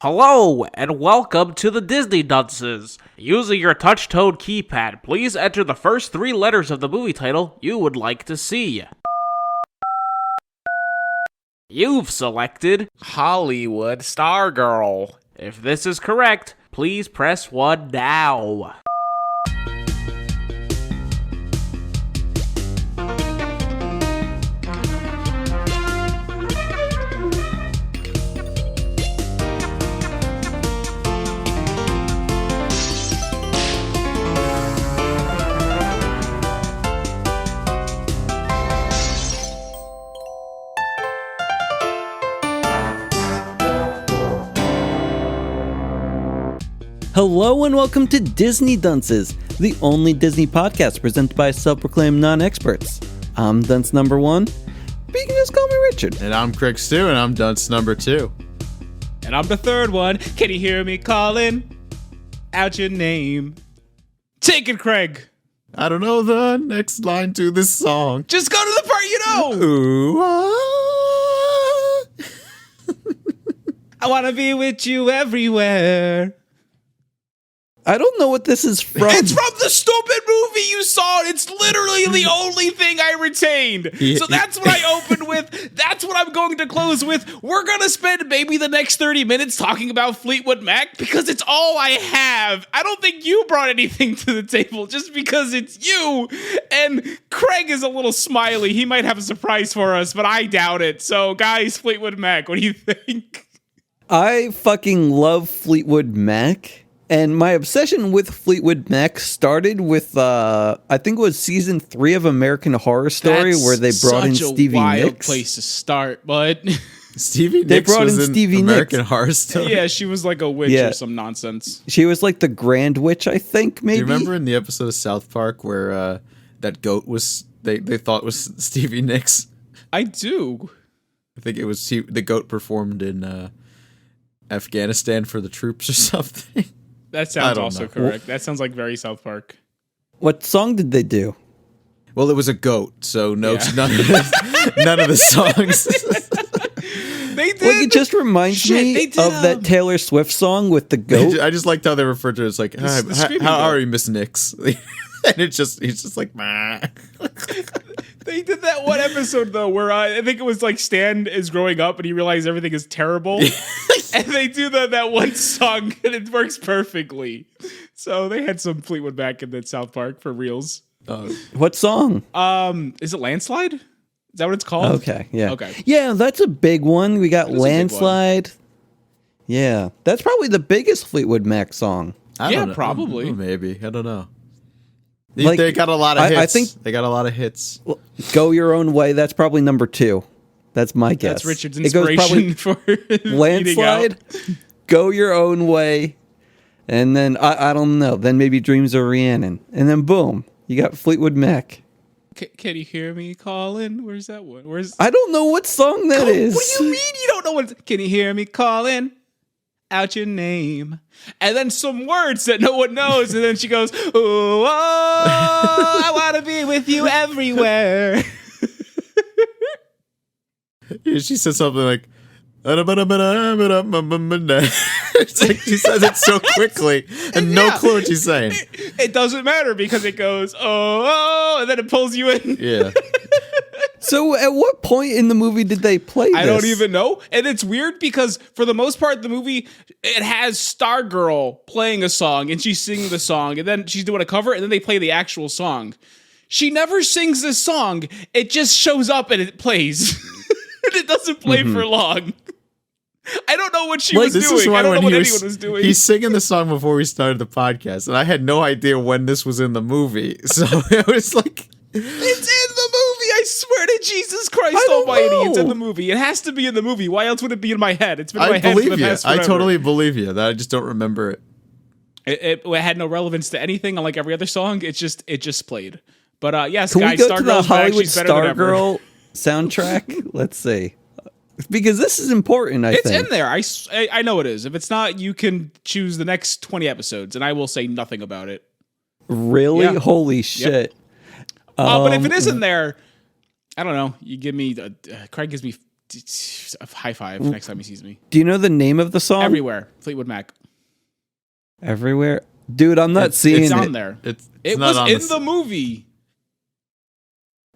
Hello, and welcome to the Disney Dunces. Using your touch-tone keypad, please enter the first 3 letters of the movie title you would like to see. You've selected Hollywood Stargirl. If this is correct, please press 1 now. Hello and welcome to Disney Dunces, the only Disney podcast presented by self-proclaimed non-experts. I'm Dunce number 1, but you can just call me Richard. And I'm Craig Stew, and I'm Dunce number 2. And I'm the third one. Can you hear me calling out your name? Take it, Craig. I don't know the next line to this song. Just go to the part you know. Ooh, I want to be with you everywhere. I don't know what this is from. It's from the stupid movie you saw. It's literally the only thing I retained. So that's what I opened with. That's what I'm going to close with. We're going to spend maybe the next 30 minutes talking about Fleetwood Mac because it's all I have. I don't think you brought anything to the table just because it's you. And Craig is a little smiley. He might have a surprise for us, but I doubt it. So guys, Fleetwood Mac, what do you think? I fucking love Fleetwood Mac. And my obsession with Fleetwood Mac started with, I think it was season 3 of American Horror Story, That's where they brought in Stevie wild Nicks. Place to start, but Stevie They Nicks brought was in in Stevie American Nicks. Horror Story. yeah, she was like a witch Yeah. or some nonsense. She was like the Grand Witch, I think, maybe. Do you remember in the episode of South Park where that goat was, they thought was Stevie Nicks? I do. I think it was the goat performed in Afghanistan for the troops or something. That I sounds don't also know. correct. That sounds like very South Park. What song did they do? Well, it was a goat, so no, Yeah. none of the songs. They did. Like, it just reminds Shit, me they did, of that Taylor Swift song with the goat. I just liked how they referred to it as like, the screaming how goat. are you, Miss Nicks? And he's just like, "Meh." They did that one episode though, where I think it was like Stan is growing up and he realizes everything is terrible, and they do that one song and it works perfectly. So they had some Fleetwood Mac in that South Park for reals. What song? Is it Landslide? Is that what it's called? Okay, yeah. Okay. Yeah, that's a big one. We got That is a big one. Landslide. Yeah, that's probably the biggest Fleetwood Mac song. I Yeah, don't know. probably. Maybe. I don't know. Like, They got a lot of hits. I think they got a lot of hits. Go Your Own Way, that's probably number 2. That's my guess. That's Richard's It goes probably inspiration for eating Landslide, out. Go Your Own Way, and then, I don't know, then maybe Dreams of Rhiannon. And then boom, you got Fleetwood Mac. Can you hear me calling? Where's that one? I don't know what song that is. What do you mean you don't know what? Can you hear me calling out your name? And then some words that no one knows. And then she goes, oh, I want to be with you everywhere. Yeah, she said something like, it's like she says it so quickly and no Yeah. clue what she's saying. It doesn't matter because it goes, oh, and then it pulls you in. Yeah. So at what point in the movie did they play this? I don't even know. And it's weird because for the most part, the movie, it has Stargirl playing a song and she's singing the song and then she's doing a cover and then they play the actual song. She never sings this song. It just shows up and it plays. And it doesn't play for long. I don't know what she was This doing. is why I don't know when what he anyone was doing. he's singing the song before we started the podcast, and I had no idea when this was in the movie. So it was like, It's in the movie. I swear to Jesus Christ I don't Almighty, know. it's in the movie. It has to be in the movie. Why else would it be in my head? It's been in my I head for the believe you. past I forever. totally believe you. That I just don't remember it. It had no relevance to anything, unlike every other song. It just played. But yes, Can guys, we go to the Stargirl's back. Hollywood She's better than ever. Stargirl soundtrack? Let's see. Because this is important, I It's think. in there. I know it is. If it's not, you can choose the next 20 episodes, and I will say nothing about it. Really? Yeah. Holy shit. But if it isn't there, I don't know. You give me Craig gives me high five next time he sees me. Do you know the name of the song? Everywhere. Fleetwood Mac. Everywhere? Dude, I'm not seeing It's it. on there. It not was on in the movie.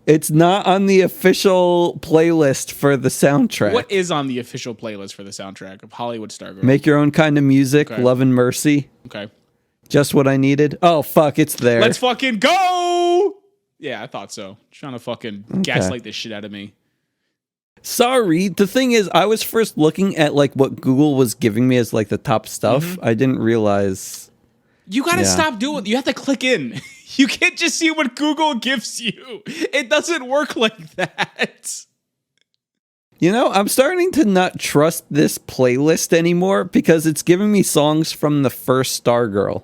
It's not on the official playlist for the soundtrack. What is on the official playlist for the soundtrack of Hollywood Stargirl? Make Your Own Kind of Music, Okay. Love and Mercy. Okay. Just What I Needed. Oh, fuck, it's there. Let's fucking go! Yeah, I thought so. Trying to fucking gaslight this shit out of me. Sorry. The thing is, I was first looking at like what Google was giving me as like the top stuff. I didn't realize. You gotta Yeah. stop doing. You have to click in. You can't just see what Google gives you. It doesn't work like that. You know, I'm starting to not trust this playlist anymore because it's giving me songs from the first Stargirl.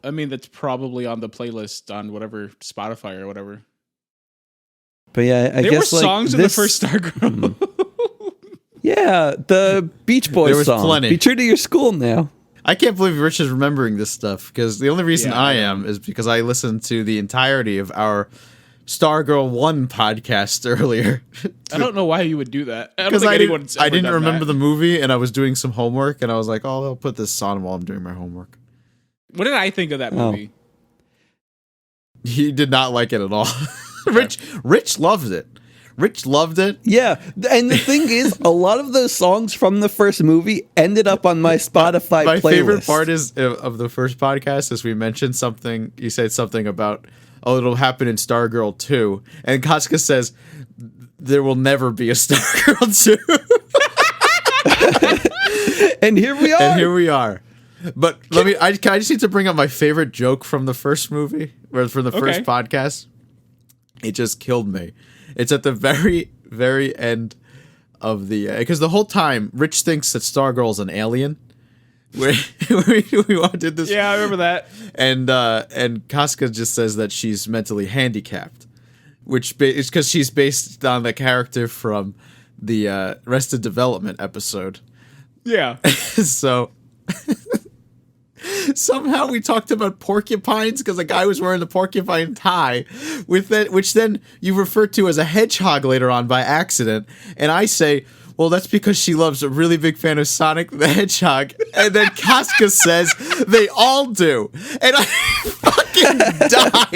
I mean, that's probably on the playlist on whatever Spotify or whatever. But yeah, I There guess were like songs in the first Stargirl. Yeah, the Beach Boys There was song. plenty. Be true to your school now. I can't believe Rich is remembering this stuff because the only reason Yeah, I I know. am is because I listened to the entirety of our Stargirl 1 podcast earlier. I don't know why you would do that. I don't Because think I anyone's didn't, I ever didn't done remember that. the movie and I was doing some homework and I was like, oh, I'll put this on while I'm doing my homework. What did I think of that Oh. movie? He did not like it at all. Rich loved it. Rich loved it. Yeah, and the thing is, a lot of those songs from the first movie ended up on my Spotify My playlist. favorite part is of the first podcast is we mentioned something. You said something about, oh, it'll happen in Stargirl 2. And Koska says, there will never be a Stargirl 2. And here we are. And here we are. But I just need to bring up my favorite joke from the first movie, or from the first Okay. podcast. It just killed me. It's at the very, very end of the, because the whole time Rich thinks that Stargirl's an alien. we did this, Yeah, I remember that. and Casca just says that she's mentally handicapped, which is because she's based on the character from the Arrested Development episode. Yeah. So somehow we talked about porcupines because a guy was wearing the porcupine tie with that, which then you refer to as a hedgehog later on by accident. And I say, well, that's because she loves a really big fan of Sonic the Hedgehog. And then Casca says they all do. And I fucking die.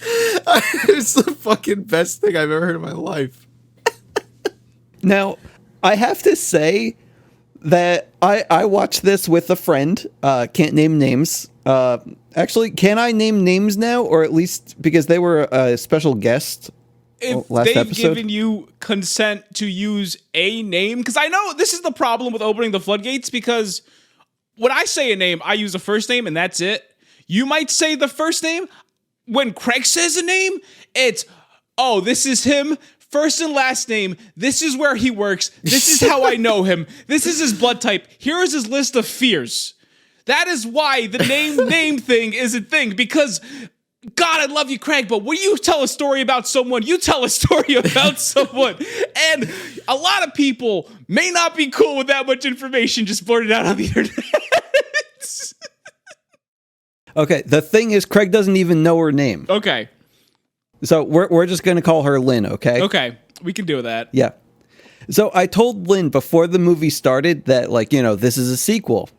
It's the fucking best thing I've ever heard in my life. Now, I have to say that I watched this with a friend. Can't name names. Actually, can I name names now? Or at least because they were a special guest If last they've episode? given you consent to use a name, because I know this is the problem with opening the floodgates, because when I say a name, I use a first name and that's it. You might say the first name. When Craig says a name, it's, oh, this is him. First and last name. This is where he works. This is how I know him. This is his blood type. Here is his list of fears. That is why the name thing is a thing. Because, God, I love you, Craig, but when you tell a story about someone, you tell a story about someone. And a lot of people may not be cool with that much information just blurted out on the internet. Okay, the thing is, Craig doesn't even know her name. Okay. So we're just going to call her Lynn, okay? Okay. We can do that. Yeah. So I told Lynn before the movie started that, like, you know, this is a sequel.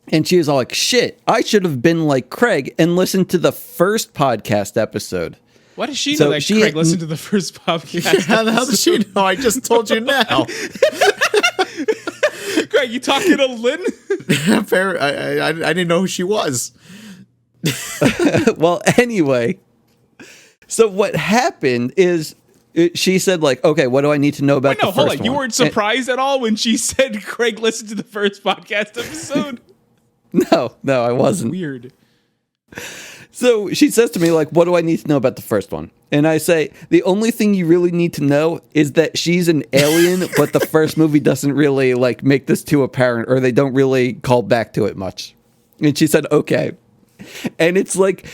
And she was all like, shit, I should have been like Craig and listened to the first podcast episode. Why does she So know that she- Craig listened to the first podcast? How the hell does she know? I just told you now. Craig, you talking to Lynn? I didn't know who she was. Well, anyway. So what happened is she said, like, okay, what do I need to know about Wait, no, the hold first on. You one? weren't surprised at all when she said Craig listened to the first podcast episode? No, I wasn't. Weird. So she says to me, like, what do I need to know about the first one? And I say, the only thing you really need to know is that she's an alien, but the first movie doesn't really, like, make this too apparent, or they don't really call back to it much. And she said, okay. And it's like,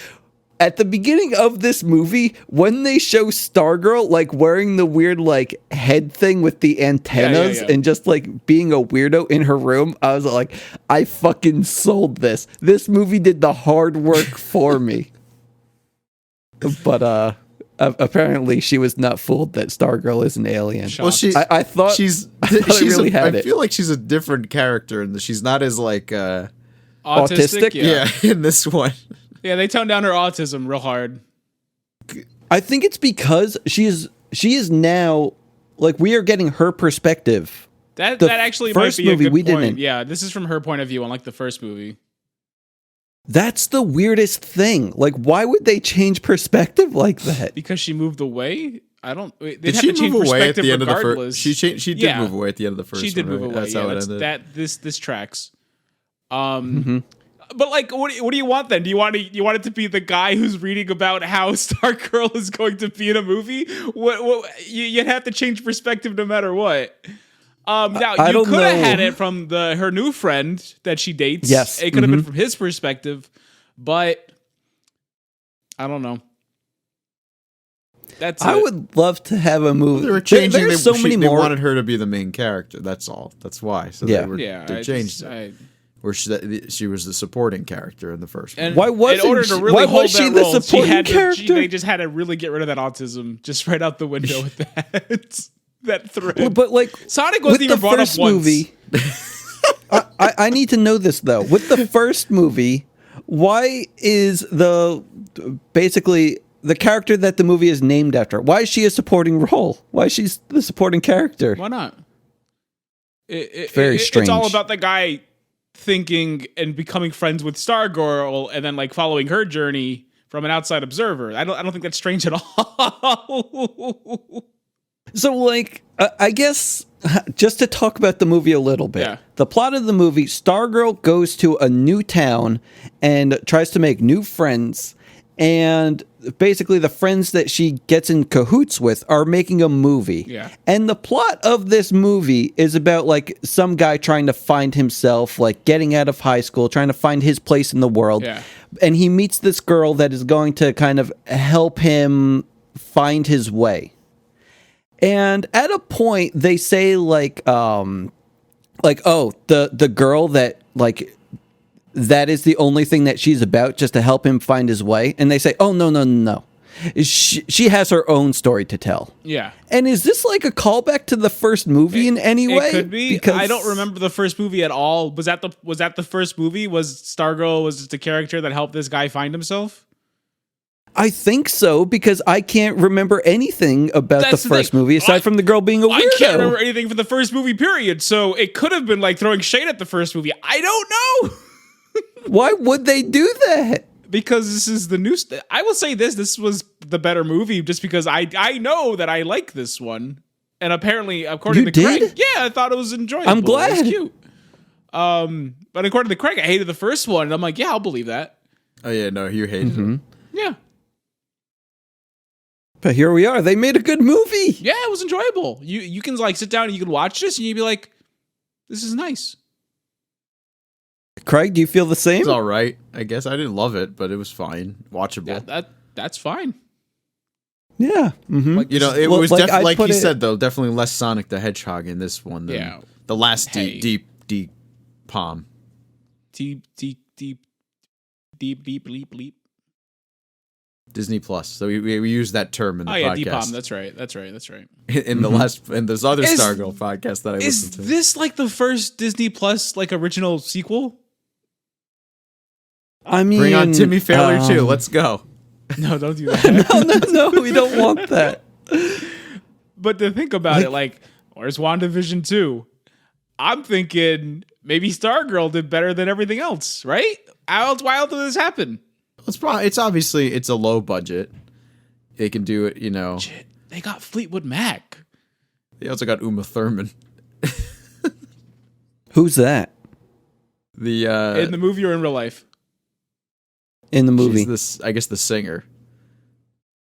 at the beginning of this movie, when they show Stargirl, like, wearing the weird, like, head thing with the antennas yeah. and just, like, being a weirdo in her room, I was like, I fucking sold this. This movie did the hard work for me. But, apparently she was not fooled that Stargirl is an alien. Well, I thought she's. I thought it really had I it. feel like she's a different character, and she's not as like Autistic? Yeah. in this one. Yeah, they toned down her autism real hard. I think it's because she is now like we are getting her perspective. That The actually first might be a movie good we point. didn't. Yeah, this is from her point of view, unlike the first movie. That's the weirdest thing. Like, why would they change perspective like that? Because she moved away. I don't. They'd Did have she to change move away at perspective the end regardless. of the first? She did Yeah. move away at the end of the first. She did one, move right? away. That's Yeah, how it ended. this tracks. But like, what do you want then? Do you want it to be the guy who's reading about how Stargirl is going to be in a movie? You'd have to change perspective no matter what. Now I you don't could have know. had it from her new friend that she dates. Yes. It could have been from his perspective, but I don't know. That's I it. would love to have a movie. They were changing. There's so many they more. wanted her to be the main character. That's all. That's why. So Yeah. they changed it. Where she was the supporting character in the first one. And Why wasn't in order she- to really why hold was she that the role, supporting character? they just had to really get rid of that autism just right out the window with that thread. Well, but like Sonic with wasn't even the brought up first once. movie. I need to know this though. With the first movie, why is basically the character that the movie is named after? Why is she a supporting role? Why is she the supporting character? Why not? Very strange. It's all about the guy thinking and becoming friends with Stargirl, and then like following her journey from an outside observer. I don't think that's strange at all. So, like, I guess just to talk about the movie a little bit. Yeah. The plot of the movie, Stargirl goes to a new town and tries to make new friends. And basically the friends that she gets in cahoots with are making a movie. Yeah. And the plot of this movie is about, like, some guy trying to find himself, like, getting out of high school, trying to find his place in the world. Yeah. And he meets this girl that is going to kind of help him find his way. And at a point, they say oh, the girl that like that is the only thing that she's about, just to help him find his way. And they say, oh no, she has her own story to tell. Yeah. And is this like a callback to the first movie in any way? It could be. Because I don't remember the first movie at all. Was that the first movie? Was Stargirl was just a character that helped this guy find himself? I think so, because I can't remember anything about That's the the first thing. movie aside from the girl being a weirdo. I can't remember anything from the first movie, period. So it could have been like throwing shade at the first movie. I don't know. Why would they do that? Because this is the new. I will say this was the better movie, just because I know that I like this one, and apparently, according You to Craig, did? yeah, I thought it was enjoyable. I'm glad. It was cute. But according to Craig, I hated the first one, and I'm like, yeah, I'll believe that. Oh yeah, no, you hated it. Yeah, But here we are. They made a good movie. yeah, it was enjoyable. You can like sit down and you can watch this, and you'd be like, this is nice. Craig, do you feel the same? It's all right, I guess. I didn't love it, but it was fine, watchable. That's fine. Yeah. Mm-hmm. Like, You know, it Well, was like, definitely I'd like put he it- said though, definitely less Sonic the Hedgehog in this one than Yeah. the last Hey. deep palm. deep bleep. Disney Plus. So we use that term in the Oh yeah, podcast. deep palm. That's right. In the last in this other Is- Stargirl podcast that I Is listened to. this like the first Disney Plus like original sequel? I mean, Bring on Timmy Failure too. Let's go. No, don't do that. no, we don't want that. But to think about it, like, where's WandaVision 2? I'm thinking maybe Stargirl did better than everything else, right? Why else did this happen? It's obviously it's a low budget. They can do it, you know. Shit, they got Fleetwood Mac. They also got Uma Thurman. Who's that The In the movie or in real life? in the movie? she's this, I guess, the singer,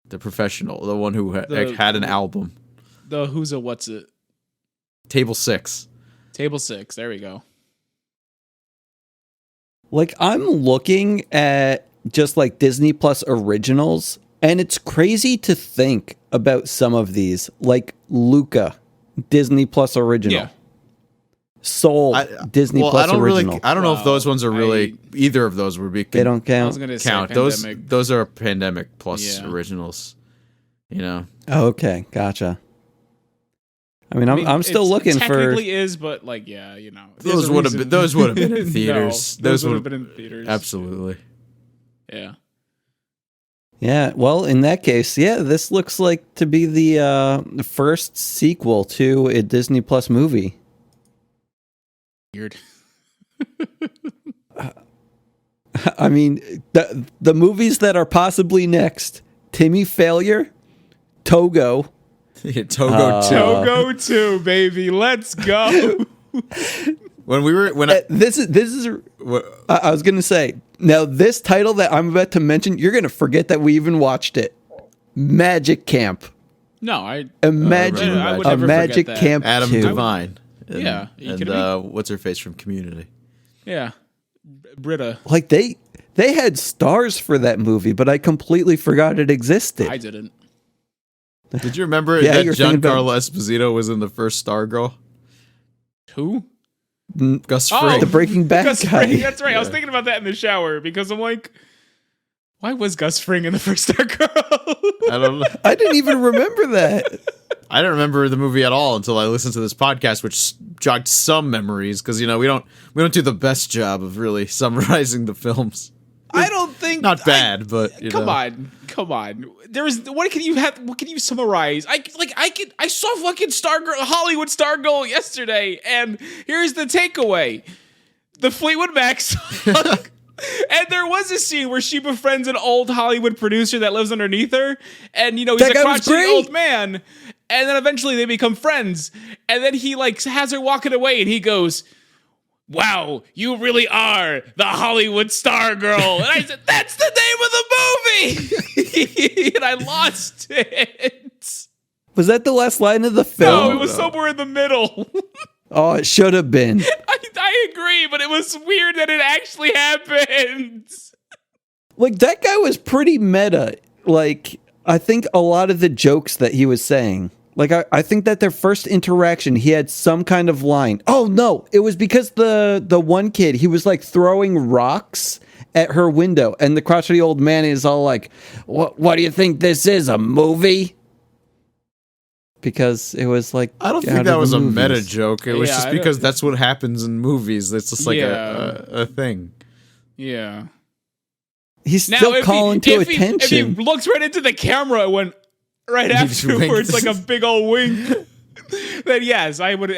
the professional, the one who had an album. The Who's a What's It? Table 6. Table 6. There we go. Like, I'm looking at just like Disney Plus originals, and it's crazy to think about some of these, like Luca, Disney Plus original. Yeah. Soul, Disney Plus I don't original. I don't know if those ones are really either of those would be. They don't I was count. gonna say count. Pandemic. Those are Pandemic Plus Yeah. originals. You know. Okay, gotcha. I mean, I'm still looking it for. technically is, but like, yeah, you know, Those would have been in theaters. No, those would have been in theaters. Absolutely. Yeah. Yeah, well, in that case, yeah, this looks like to be the first sequel to a Disney Plus movie. Weird. I mean, the movies that are possibly next: Timmy Failure, Togo. Togo 2. Togo 2, baby. Let's go. This is. I was gonna say now this title that I'm about to mention, you're gonna forget that we even watched it. Magic Camp. No, I imagine I would a never Magic forget that. Camp Adam 2. Devine. And, Yeah, you and kidding me? what's her face from Community? Yeah. Britta. Like they had stars for that movie, but I completely forgot it existed. I didn't. Did you remember Yeah, you're that thinking about- Giancarlo Esposito was in the first Stargirl? Who? Gus Oh, Fring. The Breaking Bad Gus guy. Fring. That's right. I was thinking about that in the shower because I'm like, why was Gus Fring in the first Stargirl? I don't know. I didn't even remember that. I didn't remember the movie at all until I listened to this podcast, which jogged some memories because we don't do the best job of really summarizing the films. I don't think Not bad, but Come on. There's what can you summarize? I saw fucking Stargirl, Hollywood Stargirl yesterday, and here's the takeaway: the Fleetwood Mac song. And there was a scene where she befriends an old Hollywood producer that lives underneath her, and he's That a guy was crotchety great. old man, and then eventually they become friends, and then he has her walking away, and he goes, "Wow, you really are the Hollywood Stargirl." And I said, "That's the name of the movie!" And I lost it. Was that the last line of the film? No, it was somewhere in the middle. Oh, it should have been. I agree, but it was weird that it actually happened. Like, that guy was pretty meta. Like, I think a lot of the jokes that he was saying. Like, I think that their first interaction, he had some kind of line. Oh, no, it was because the one kid, he was, like, throwing rocks at her window. And the crotchety old man is all like, what do you think this is, a movie? Because it was like... I don't out think of that the was a movies. meta joke. It was Yeah, just I because don't- that's what happens in movies. It's just like Yeah. a thing. Yeah. He's Now, still calling to attention. If he looked right into the camera and went right He just afterwards, winked. like a big old wink, then yes, I would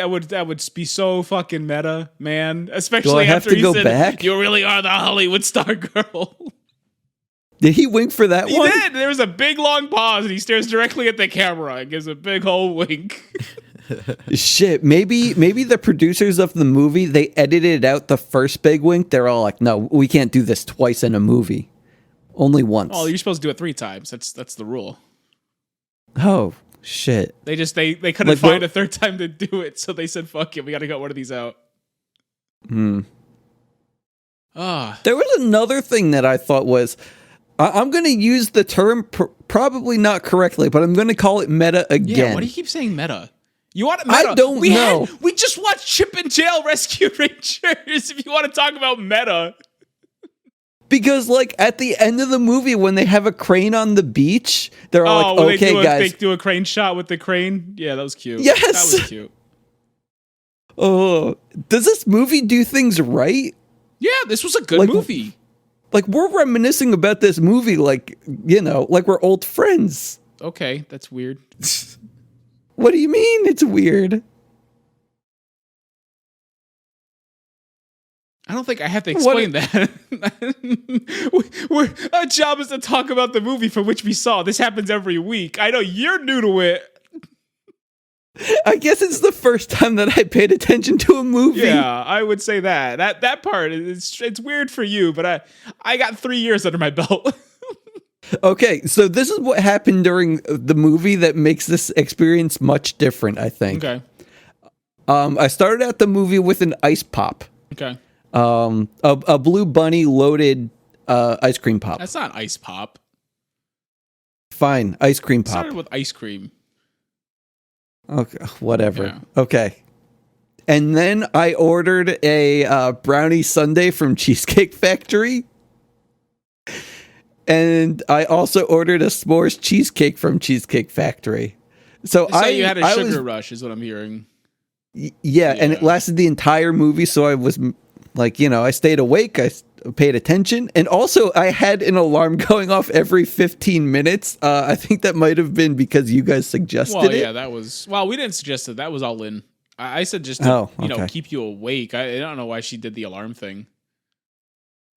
be so fucking meta, man. Especially have after to he go said, back? "You really are the Hollywood Stargirl." Did he wink for that He one? did. There was a big long pause, and he stares directly at the camera and gives a big old wink. Shit, maybe the producers of the movie, they edited out the first big wink. They're all like, no, we can't do this twice in a movie. Only once. Oh, you're supposed to do it 3 times. That's the rule. Oh, shit. They couldn't Like, find what- a third time to do it, so they said, "Fuck it, we got to get one of these out." Ah. There was another thing that I thought was, I'm going to use the term probably not correctly, but I'm going to call it meta again. Yeah, why do you keep saying meta? You want meta? I don't know. We just watched Chip and Dale Rescue Rangers. If you want to talk about meta, Because, like, at the end of the movie, when they have a crane on the beach, they're all when like, okay, they guys. do a crane shot with the crane. Yeah, that was cute. Yes! that was cute. Oh, does this movie do things right? Yeah, this was a good Like, movie. Like, we're reminiscing about this movie like, like we're old friends. Okay, that's weird. What do you mean it's weird? I don't think I have to explain that. Our job is to talk about the movie for which we saw. This happens every week. I know you're new to it. I guess it's the first time that I paid attention to a movie. Yeah, I would say that. That part it's weird for you, but I got 3 years under my belt. Okay, so this is what happened during the movie that makes this experience much different, I think. Okay. I started out the movie with an ice pop. Okay. A Blue Bunny loaded ice cream pop. That's not ice pop. Fine, ice cream It pop. started with ice cream. Okay, whatever. Yeah. Okay. And then I ordered a brownie sundae from Cheesecake Factory. and I also ordered a s'mores cheesecake from Cheesecake Factory. So you had a sugar rush, is what I'm hearing. Yeah, and it lasted the entire movie, so I was like, I stayed awake, I paid attention, and also I had an alarm going off every 15 minutes. I think that might have been because you guys suggested it. Yeah, that was... Well, we didn't suggest it. That was all in. I said just to, keep you awake. I don't know why she did the alarm thing.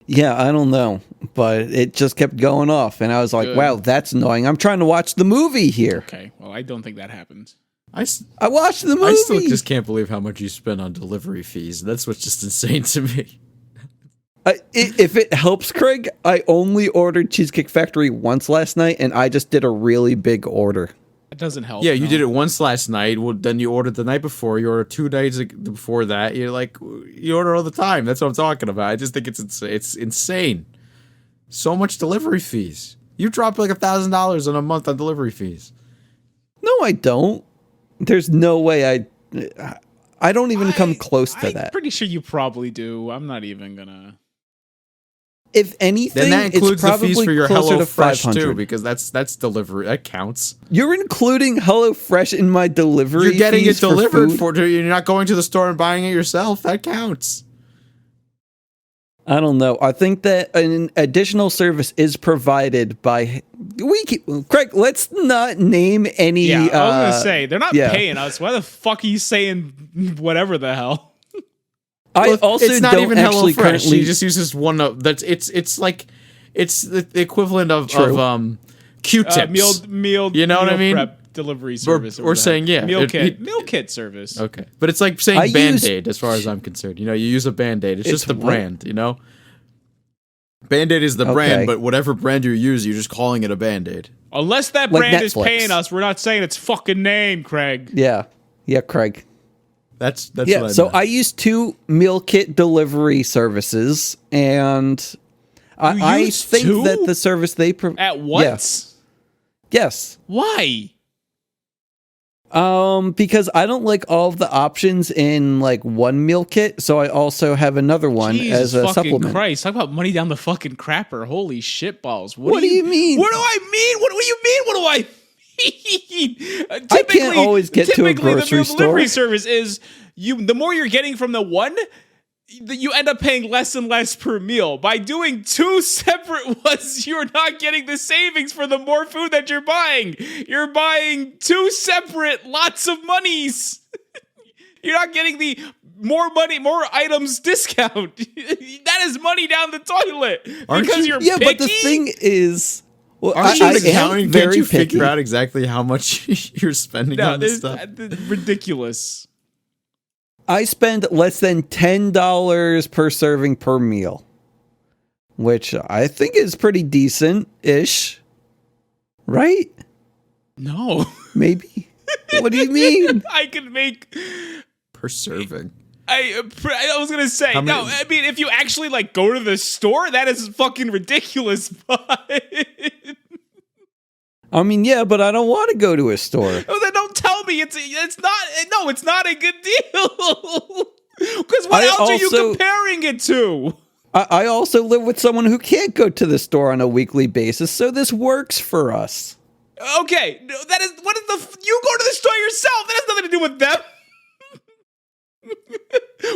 Yeah, I don't know, but it just kept going off, and I was like, Good. wow, that's annoying. I'm trying to watch the movie here. Okay, well, I don't think that happened. I watched the movie. I still just can't believe how much you spend on delivery fees. That's what's just insane to me. If it helps, Craig, I only ordered Cheesecake Factory once last night, and I just did a really big order. It doesn't help. Yeah, you did it once last night. Well, then you ordered the night before. You ordered 2 nights before that. You're like, you order all the time. That's what I'm talking about. I just think it's insane. So much delivery fees. You dropped like $1,000 in a month on delivery fees. No, I don't. There's no way I don't even come close to that. I'm pretty sure you probably do. I'm not even gonna... If anything, Then that includes it's probably the fees for your closer to HelloFresh 500 too, because that's delivery. That counts. You're including HelloFresh in my delivery. You're getting it fees delivered for food? you're not going to the store and buying it yourself. That counts. I don't know. I think that an additional service is provided by Craig. Let's not name any. Yeah, I was gonna say they're not paying us. Why the fuck are you saying whatever the hell? I also it's not don't even actually HelloFresh. currently. She just uses one of that's it's like it's the equivalent of Q-tips. Meal. You know what I meal mean? Prep delivery service. We're saying meal kit service. Okay, but it's like saying Band-Aid as far as I'm concerned. You use a Band-Aid. It's just the brand. Band-Aid is the brand, but whatever brand you use, you're just calling it a Band-Aid. Unless that Like brand is Netflix. paying us, we're not saying its fucking name, Craig. Yeah, Craig. That's Yeah, what I so meant. I use 2 meal kit delivery services, and I use think 2? that the service they provide At once? Yes. Why? Because I don't like all of the options in like one meal kit, so I also have another one Jesus as a fucking supplement. Christ. Talk about money down the fucking crapper. Holy shit balls. What do you mean? What do I mean? What do you mean? What do I mean? I can't always get to a grocery the meal delivery store. service is the more you're getting from the one, you end up paying less and less per meal. By doing 2 separate ones, you're not getting the savings for the more food that you're buying. You're buying 2 separate lots of monies. You're not getting the more money, more items discount. That is money down the toilet. Because you're Yeah, picky? but the thing is, well, Aren't you I am accounting? Can't very you picky. figure out exactly how much you're spending on this stuff? Ridiculous. I spend less than $10 per serving per meal, which I think is pretty decent-ish, right? No. Maybe. What do you mean? I could make... Per serving. I was gonna say How many- no. I mean, if you actually like go to the store, that is fucking ridiculous. But I mean, yeah, but I don't want to go to a store. oh, then don't tell me it's not. No, it's not a good deal. Because what else are you comparing it to? I also live with someone who can't go to the store on a weekly basis, so this works for us. Okay, that is what is the you go to the store yourself. That has nothing to do with them.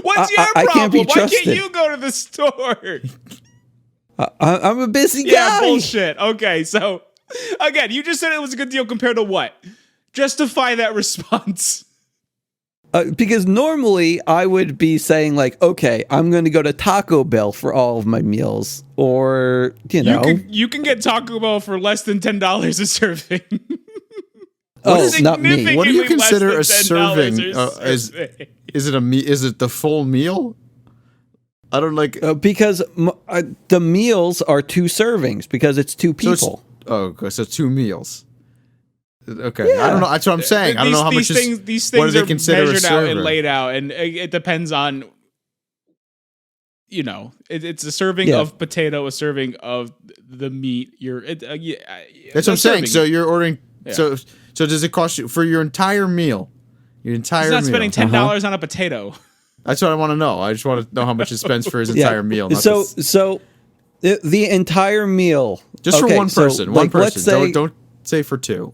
What's your problem? I can't be Why trusted. can't you go to the store? I'm a busy guy. Yeah, bullshit. Okay, so again, you just said it was a good deal compared to what? Justify that response. Because normally I would be saying like, okay, I'm going to go to Taco Bell for all of my meals, or You can get Taco Bell for less than $10 a serving. Oh, not me. What do you Significantly consider a less than $10 serving? Is it the full meal? I don't like. Because the meals are 2 servings because it's 2 people. So 2 meals. Okay, I don't know. That's what I'm saying. I don't know how much. These what do things they are consider a measured out and serving? laid out, and it depends on. It's a serving of potato, a serving of the meat. That's what I'm saying. So you're ordering. Yeah. So does it cost you for your entire meal? Your entire He's not meal. spending $10 on a potato. That's what I want to know. I just want to know how much he spends for his entire meal. Not So the entire meal Just for Okay, one so, person. like, One let's person. say- Don't say for two.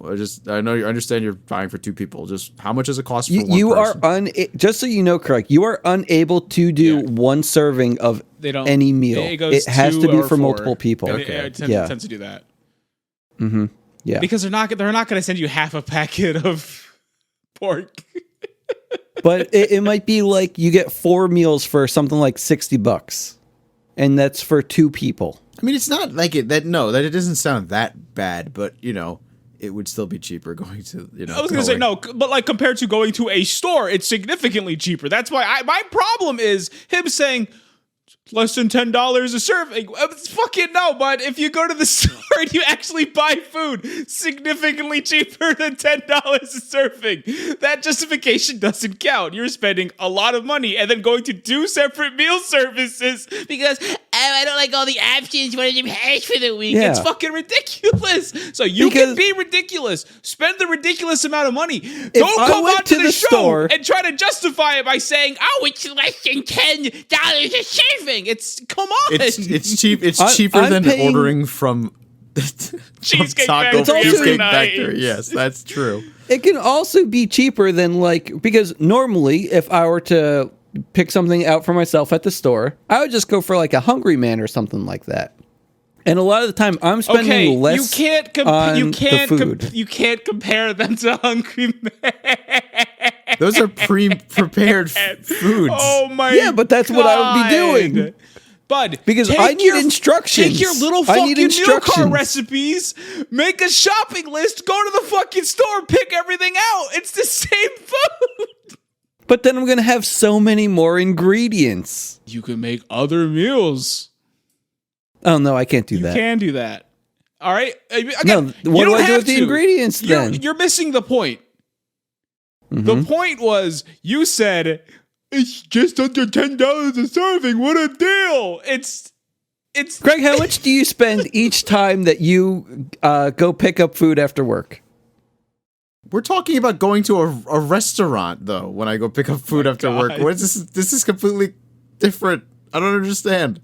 I know you understand you're buying for two people. Just how much does it cost for one You person? are just so you know, correct. You are unable to do Yeah. one serving of They don't. any meal. It goes has two to be or for four. multiple people. And Okay. it Yeah. tends to do that Yeah. because they're not going to send you half a packet of pork. But it might be like you get 4 meals for something like $60, and that's for 2 people. I mean, it's not like it that it doesn't sound that bad, but it would still be cheaper going to I was going to say no, but like compared to going to a store, it's significantly cheaper. That's why my problem is him saying less than $10 a serving. It's fucking no, but if you go to the store and you actually buy food significantly cheaper than $10 a serving, that justification doesn't count. You're spending a lot of money and then going to 2 separate meal services because I don't like all the options. What did you pay for the week? Yeah. It's fucking ridiculous. So you can be ridiculous. Spend the ridiculous amount of money. Don't I come went onto to the the show store- and try to justify it by saying, "Oh, it's less than $10 a serving." It's come on. It's cheap. It's I'm cheaper than paying- ordering from Cheesecake Taco Factory every Cheesecake night. Factory. Yes, that's true. It can also be cheaper than because normally if I were to pick something out for myself at the store, I would just go for like a Hungry Man or something like that. And a lot of the time I'm spending Okay, less you can't on the food. you can't compare them to Hungry Man. Those are pre-prepared foods. Oh my! Yeah, but that's what I would be doing. God. Bud, Because take I need instructions. Take your little I need fucking meal car instructions. recipes, make a shopping list, go to the fucking store, pick everything out. It's the same food. But then I'm going to have so many more ingredients. You can make other meals. Oh, no, I can't do You that. can do that. All right. Again, No, you what do don't I do have with the to. ingredients then? You're missing the point. The point was you said it's just under $10 a serving. What a deal! It's Greg, how much do you spend each time that you go pick up food after work? We're talking about going to a restaurant, though, when I go pick up food after work. God. What is this? This is completely different. I don't understand.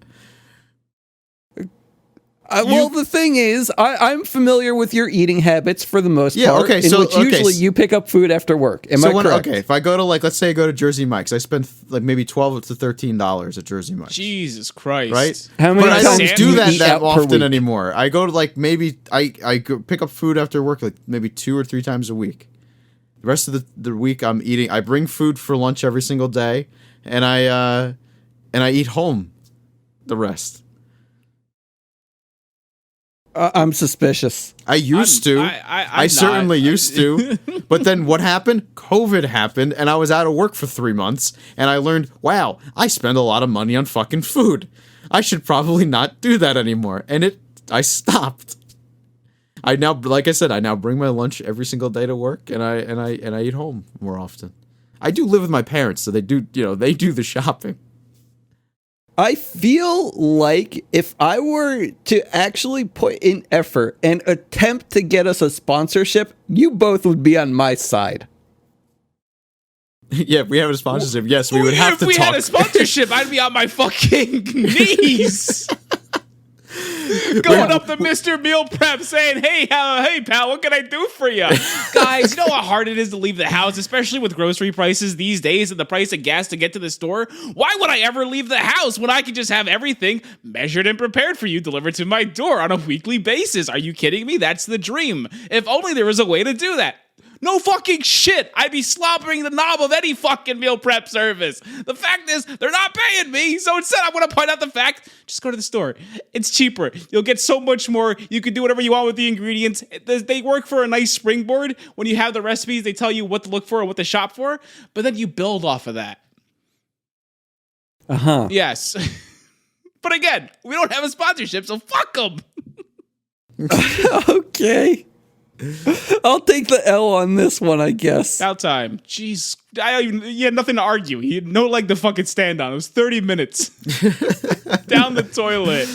Well, the thing is, I'm familiar with your eating habits for the most Yeah, part. okay, in so- which okay, usually s- you pick up food after work. Am I correct? Okay, if I go to let's say I go to Jersey Mike's, I spend like maybe $12 to $13 at Jersey Mike's. Jesus Christ. Right? How many But I times don't do do you that eat that out per often week? anymore. I go to maybe I go pick up food after work like maybe 2 or 3 times a week. The rest of the week I'm eating. I bring food for lunch every single day, and I eat home the rest. I'm suspicious. I used to. I'm certainly not. used to. But then what happened? COVID happened, and I was out of work for 3 months, and I learned, wow, I spend a lot of money on fucking food. I should probably not do that anymore. And I stopped. I now, like I said, I now bring my lunch every single day to work, and I eat home more often. I do live with my parents, so they do the shopping. I feel like if I were to actually put in effort and attempt to get us a sponsorship, you both would be on my side. Yeah, if we have a sponsorship, yes, we would have if to we talk. had a sponsorship, I'd be on my fucking knees. Going up to Mr. Meal Prep saying, hey pal, what can I do for you? Guys, you know how hard it is to leave the house, especially with grocery prices these days and the price of gas to get to the store? Why would I ever leave the house when I could just have everything measured and prepared for you delivered to my door on a weekly basis? Are you kidding me? That's the dream. If only there was a way to do that. No fucking shit. I'd be slobbering the knob of any fucking meal prep service. The fact is, they're not paying me. So instead, I want to point out the fact, just go to the store. It's cheaper. You'll get so much more. You can do whatever you want with the ingredients. They work for a nice springboard. When you have the recipes, they tell you what to look for and what to shop for. But then you build off of that. Uh-huh. Yes. But again, we don't have a sponsorship, so fuck them. Okay. I'll take the L on this one, I guess. About time. Jeez. He had nothing to argue. He had no leg to fucking stand on. It was 30 minutes down the toilet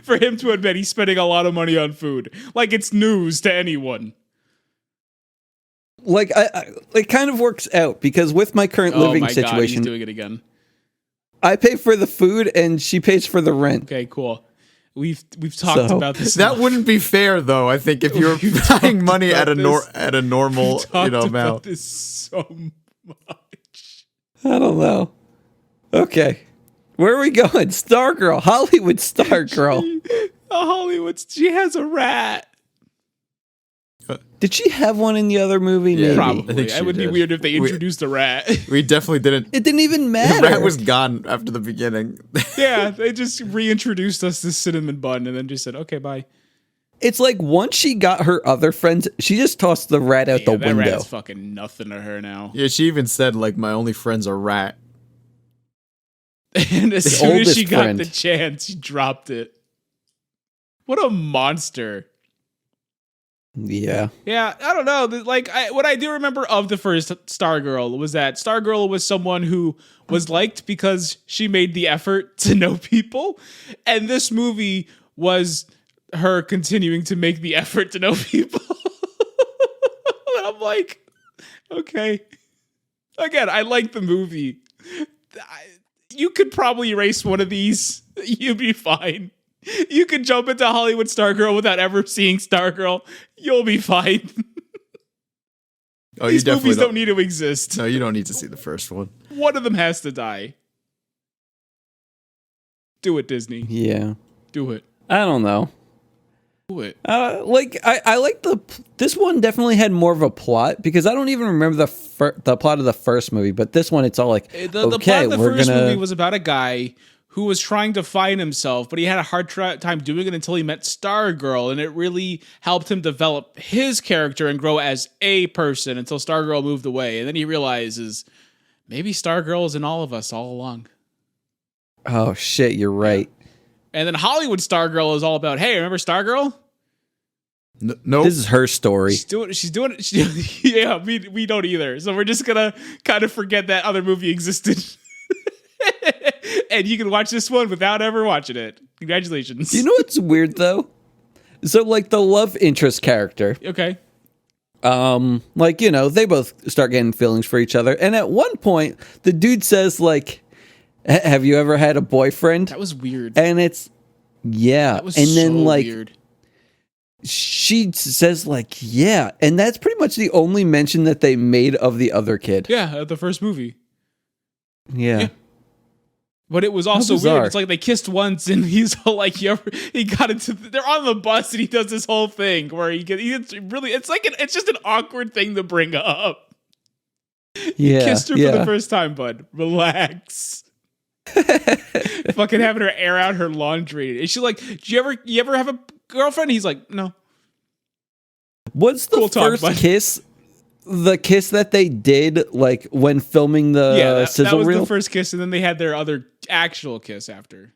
for him to admit he's spending a lot of money on food. Like it's news to anyone. Like, it kind of works out because with my current living God, he's situation, doing it again. I pay for the food and she pays for the rent. Okay, cool. We've talked So, about this. That wouldn't be fair, though. I think if you were paying money at a normal about amount. this so much. I don't know. Okay. Where are we going? Stargirl. Hollywood Stargirl. Hollywood. She has a rat. Did she have one in the other movie? Yeah, Maybe. I Probably. think she It would be did. weird if they introduced a rat. We definitely didn't. It didn't even The matter. rat was gone after the beginning. Yeah, they just reintroduced us to Cinnamon Bun and then just said, okay, bye. It's like once she got her other friends, she just tossed the rat out the That window. rat's fucking nothing to her now. Yeah, she even said, like, my only friend's a rat. And as soon as oldest she got friend. the chance, she dropped it. What a monster. Yeah. Yeah, I don't know. Like, what I do remember of the first Stargirl was that Stargirl was someone who was liked because she made the effort to know people. And this movie was her continuing to make the effort to know people. And I'm like, okay. Again, I like the movie. You could probably erase one of these. You'd be fine. You could jump into Hollywood Stargirl without ever seeing Stargirl. You'll be fine. Oh, These you definitely movies don't need to exist. No, you don't need to see the first one. One of them has to die. Do it, Disney. Yeah. Do it. I don't know. Do it. Like I like this one definitely had more of a plot because I don't even remember the plot of the first movie, but this one it's all like The plot of the first movie was about a guy who was trying to find himself, but he had a hard time doing it until he met Stargirl, and it really helped him develop his character and grow as a person until Stargirl moved away, and then he realizes maybe Stargirl is in all of us all along. Oh shit, you're right. And then Hollywood Stargirl is all about, hey, remember Stargirl? Nope. This is her story. She's doing it. Yeah, we don't either. So we're just gonna kind of forget that other movie existed. And you can watch this one without ever watching it. Congratulations. You know what's weird though? So like the love interest character, Okay. like you know, they both start getting feelings for each other, and at one point the dude says like, "Have you ever had a boyfriend?" That was weird. And it's yeah, That was and then so like weird. she says like yeah, and that's pretty much the only mention that they made of the other kid. Yeah, the first movie. Yeah. But it was also bizarre. weird. It's like they kissed once, and he's all like, he got into. They're on the bus, and he does this whole thing where he gets really. It's like it's just an awkward thing to bring up. Yeah, Kissed her for the first time, bud. Relax. Fucking having her air out her laundry. And she's like, "Do you ever have a girlfriend?" He's like, "No." What's the Cool talk, first bud. kiss? The kiss that they did, like when filming the That sizzle was reel. the first kiss, and then they had their other actual kiss after.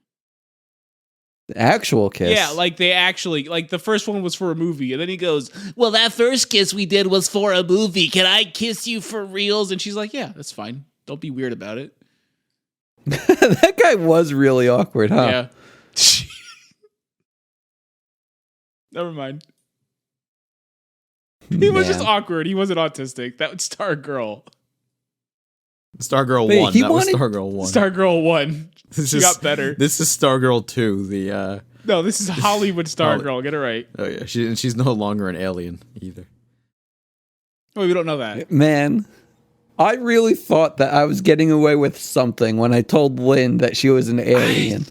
The actual kiss. Yeah, like they actually, like the first one was for a movie, and then he goes, "Well, that first kiss we did was for a movie. Can I kiss you for reals?" And she's like, "Yeah, that's fine. Don't be weird about it." That guy was really awkward, huh? Yeah. Never mind. He was just Man. awkward. He wasn't autistic. That was Stargirl. Stargirl Wait, 1. he That was wanted- Stargirl 1. Stargirl 1. This She is- got better. This is Stargirl 2. The No, this is Hollywood Stargirl. Get it right. oh yeah, she's no longer an alien either. Oh, we don't know that. Man, I really thought that I was getting away with something when I told Lynn that she was an alien.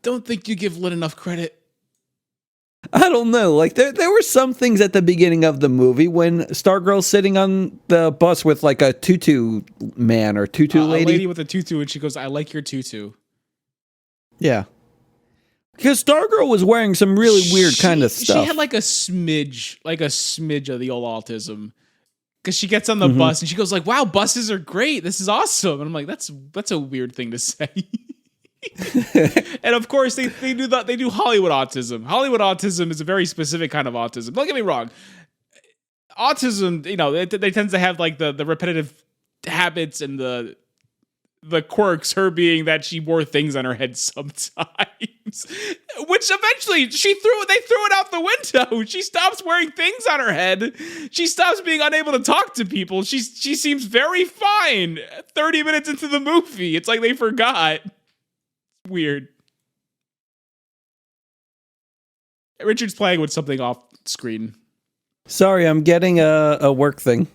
Don't think you give Lynn enough credit. I don't know. Like there were some things at the beginning of the movie when Stargirl's sitting on the bus with like a tutu man or tutu A lady. lady with a tutu, and she goes, "I like your tutu." Yeah. Because Stargirl was wearing some really weird kind of stuff. She had like a smidge of the old autism. Because she gets on the bus and she goes like, "Wow, buses are great. This is awesome." And I'm like, that's a weird thing to say. And of course they do that. They do Hollywood autism. Hollywood autism is a very specific kind of autism. Don't get me wrong. Autism, you know, they tend to have like the repetitive habits and the quirks, her being that she wore things on her head sometimes, which eventually they threw it out the window. She stops wearing things on her head. She stops being unable to talk to people. She seems very fine 30 minutes into the movie. It's like they forgot. Weird. Richard's playing with something off screen. Sorry, I'm getting a work thing.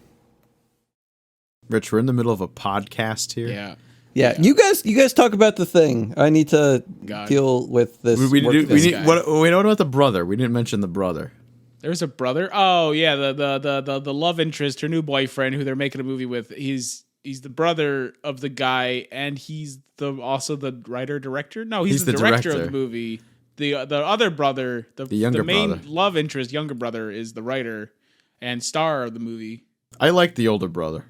Rich, we're in the middle of a podcast here. Yeah. Yeah, you guys talk about the thing. I need to deal with this. We work need thing. what about the brother? We didn't mention the brother. There's a brother. Oh yeah, the love interest, her new boyfriend, who they're making a movie with. He's the brother of the guy, and he's also the writer director. No, he's the director of the movie. The other brother, the younger main brother. Love interest, younger brother, is the writer and star of the movie. I like the older brother.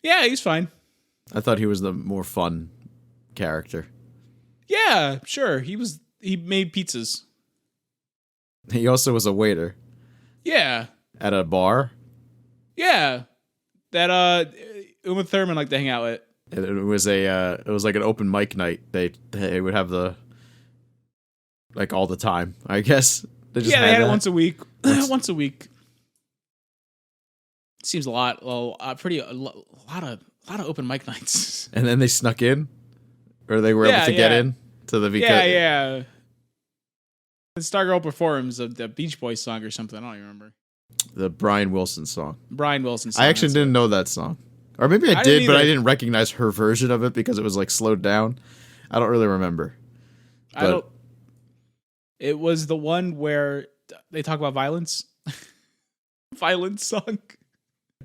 Yeah, he's fine. I thought he was the more fun character. Yeah, sure. He made pizzas. He also was a waiter. Yeah. At a bar? Yeah. That Uma Thurman liked to hang out with. It was like an open mic night. They would have all the time, I guess. They had it once a week. Once a week. Seems a lot. Well, a lot of open mic nights. And then they snuck in, or they were able to get in to the weekend. Yeah. The Stargirl performs the Beach Boys song or something. I don't even remember. The Brian Wilson song. I actually didn't know that song, or maybe I did, but I didn't recognize her version of it because it was like slowed down. I don't really remember. It was the one where they talk about violence. Violence song.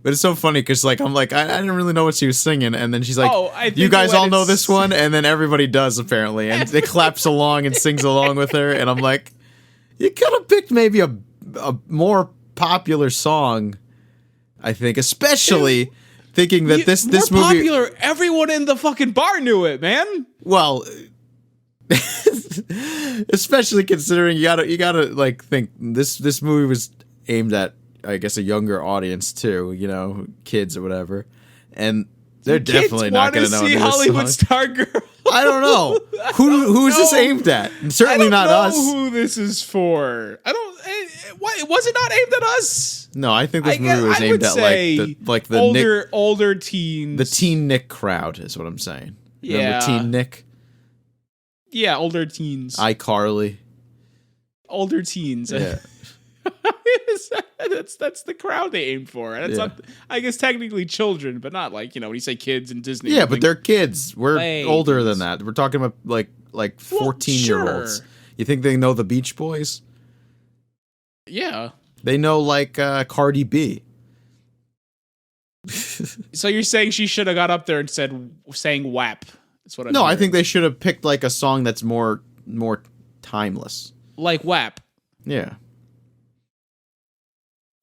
But it's so funny because I'm like, I didn't really know what she was singing, and then she's like, you guys all know this one, and then everybody does apparently, and they claps along and sings along with her, and I'm like, you could have picked maybe a more popular song, I think, especially thinking that this movie popular. Everyone in the fucking bar knew it, man. Well, especially considering you gotta like think this movie was aimed at, I guess, a younger audience too, kids or whatever, and they're definitely not going to know see Hollywood Stargirl. I don't know who is this aimed at. Certainly not us. I don't know who this is for. I don't. Why was it not aimed at us? No, I think this movie was aimed at the older teens, the Teen Nick crowd is what I'm saying. Yeah, remember Teen Nick. Yeah, older teens. iCarly. Older teens. Yeah. That's the crowd they aim for. That's not, I guess, technically children, but not like, when you say kids in Disney. Yeah, but they're kids. We're older than that. We're talking about like 14-year-olds. Sure. You think they know the Beach Boys? Yeah. They know Cardi B. So you're saying she should have got up there and sang WAP? That's what I think they should have picked a song that's more timeless. Like WAP. Yeah.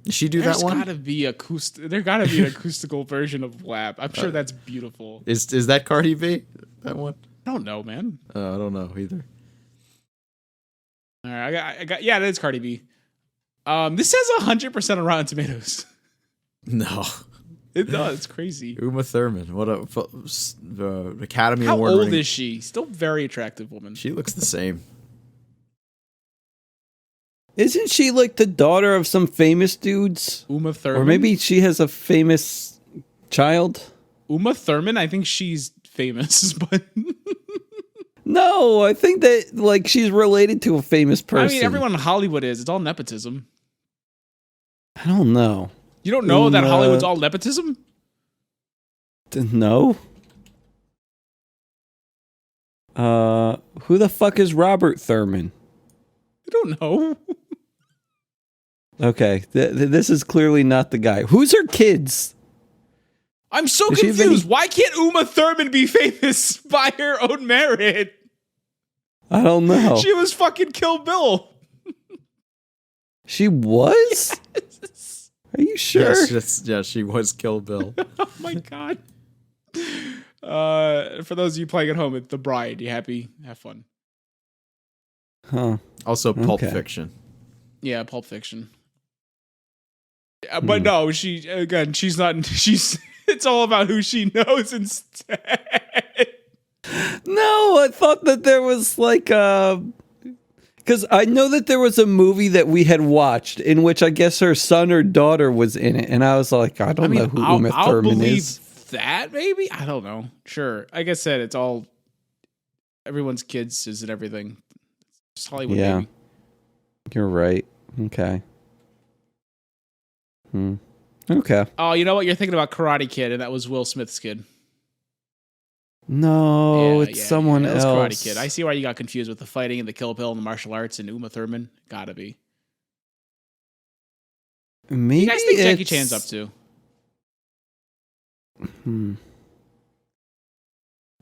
Did she do that one? There gotta be an acoustical version of WAP. I'm sure that's beautiful. Is that Cardi B? That one? I don't know, man. I don't know either. All right, I got. Yeah, that is Cardi B. This says 100% on Rotten Tomatoes. No, it does. It's crazy. Uma Thurman, what the Academy Award. How old is she? Still very attractive woman. She looks the same. Isn't she like the daughter of some famous dudes? Uma Thurman? Or maybe she has a famous child? Uma Thurman? I think she's famous, but... No, I think that she's related to a famous person. I mean, everyone in Hollywood is. It's all nepotism. I don't know. You don't know that Hollywood's all nepotism? No. Who the fuck is Robert Thurman? I don't know. Okay, this is clearly not the guy. Who's her kids? I'm so confused. Why can't Uma Thurman be famous by her own merit? I don't know. She was fucking Kill Bill. She was? Yes. Are you sure? Yes, she was Kill Bill. Oh my god. For those of you playing at home, it's The Bride. You happy? Have fun. Huh. Also Pulp Fiction. Yeah, Pulp Fiction. But no, she's not. It's all about who she knows instead. No, I thought that there was because I know that there was a movie that we had watched in which I guess her son or daughter was in it, and I was like, I don't know who Uma Thurman is. That maybe, I don't know. Sure, like I said, it's all everyone's kids is and everything. It's Hollywood, yeah. baby. You're right. Okay. Okay. Oh, you know what? You're thinking about Karate Kid, and that was Will Smith's kid. No, it's someone else. That's Karate Kid. I see why you got confused with the fighting and the Kill Bill and the martial arts and Uma Thurman. Gotta be. Maybe You guys think Jackie Chan's up to?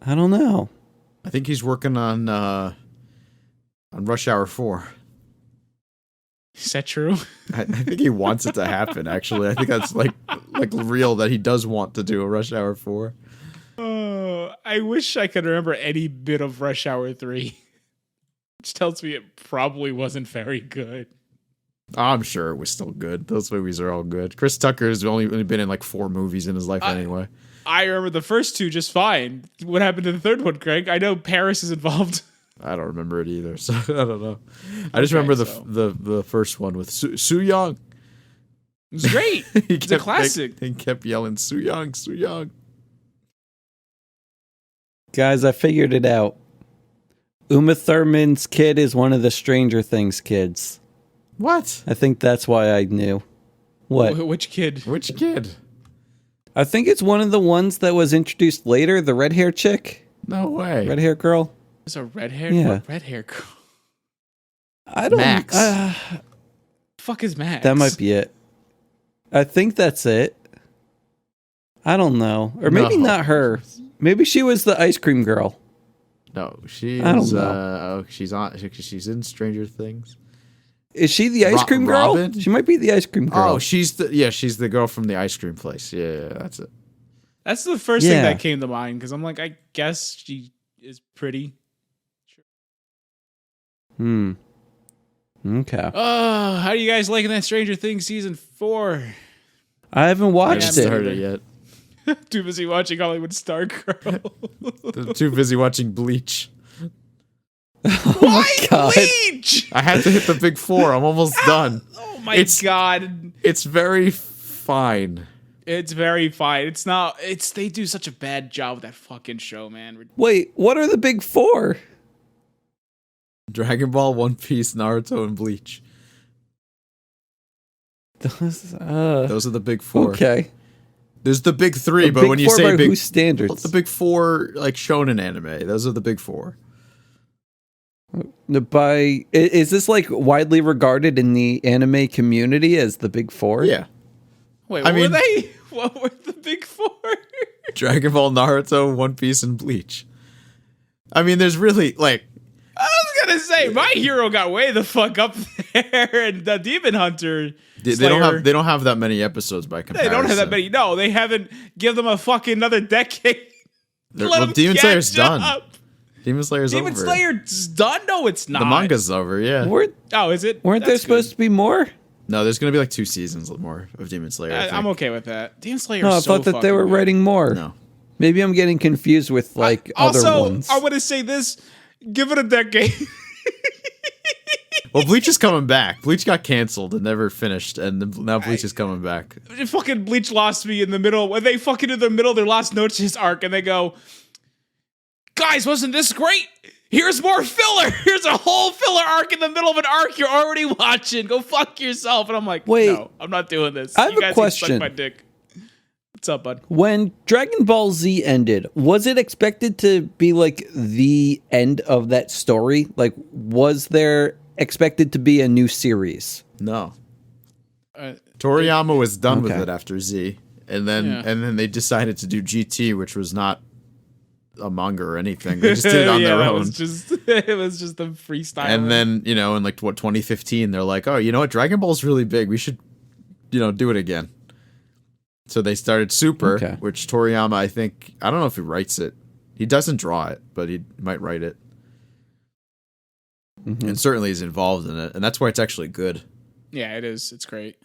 I don't know. I think he's working on Rush Hour 4. Is that true? I think he wants it to happen, actually. I think that's like real that he does want to do a Rush Hour 4. Oh, I wish I could remember any bit of Rush Hour 3. Which tells me it probably wasn't very good. I'm sure it was still good. Those movies are all good. Chris Tucker's only been in like 4 movies in his life anyway. I remember the first 2 just fine. What happened to the third one, Craig? I know Paris is involved. I don't remember it either, so I don't know. I just remember the first one with Soo Young. It was great. It's a classic. He kept yelling, Soo Young, Soo Young. Guys, I figured it out. Uma Thurman's kid is one of the Stranger Things kids. What? I think that's why I knew. What? Which kid? Which kid? I think it's one of the ones that was introduced later, the red hair chick. No way. Red hair girl. There's a red hair. Yeah. What red hair girl? I don't. Max. Fuck is Max? That might be it. I think that's it. I don't know, or maybe not her. Maybe she was the ice cream girl. No, she's. I don't know. She's in Stranger Things. Is she the ice cream girl? Robin? She might be the ice cream girl. Oh, she's the girl from the ice cream place. Yeah, that's it. That's the first thing that came to mind because I'm like, I guess she is pretty. Okay. Oh, how do you guys liking that Stranger Things season 4? I haven't I watched haven't it. started yet. Too busy watching Hollywood Stargirl. Too busy watching Bleach. Oh my god. Bleach? I had to hit the big 4. I'm almost done. Oh my god. It's very fine. It's very fine. It's not. They do such a bad job with that fucking show, man. Wait, what are the big 4? Dragon Ball, One Piece, Naruto, and Bleach. Those are the big 4. Okay. There's the big 3, The but big when you 4 say by big whose standards? the big 4 like shonen anime, those are the big 4. Is this like widely regarded in the anime community as the big 4? Yeah. Wait, what were they? What were the big 4? Dragon Ball, Naruto, One Piece, and Bleach. I mean, there's really like. I was gonna say My Hero got way the fuck up there, and the Demon Hunter. They don't have that many episodes by comparison. They don't have that many. No, they haven't. Give them a fucking another decade. Demon Slayer's done. Demon Slayer's over. Demon Slayer's done? No, it's not. The manga's over, yeah. Is it? Weren't there supposed to be more? No, there's going to be like 2 seasons more of Demon Slayer. I'm okay with that. Demon Slayer. No, I thought that they were writing more. No. Maybe I'm getting confused with other ones. I want to say this. Give it a decade. Well, Bleach is coming back. Bleach got canceled and never finished, and now Bleach is coming back. Fucking Bleach lost me in the middle. When they fucking in the middle of their Lost Noches arc, and they go, guys, wasn't this great? Here's more filler. Here's a whole filler arc in the middle of an arc you're already watching. Go fuck yourself. And I'm like, wait, no, I'm not doing this. I have you guys a question. Can suck my dick. What's up, bud? When Dragon Ball Z ended, was it expected to be like the end of that story? Like, was there expected to be a new series? No. Toriyama was done with Okay. it after Z, and then they decided to do GT, which was not a manga or anything. They just did it on their own. It was just a freestyle. And then, in like 2015, they're like, oh, you know what? Dragon Ball's really big. We should, do it again. So they started Super, which Toriyama, I don't know if he writes it. He doesn't draw it, but he might write it. Mm-hmm. And certainly is involved in it. And that's why it's actually good. Yeah, it is. It's great.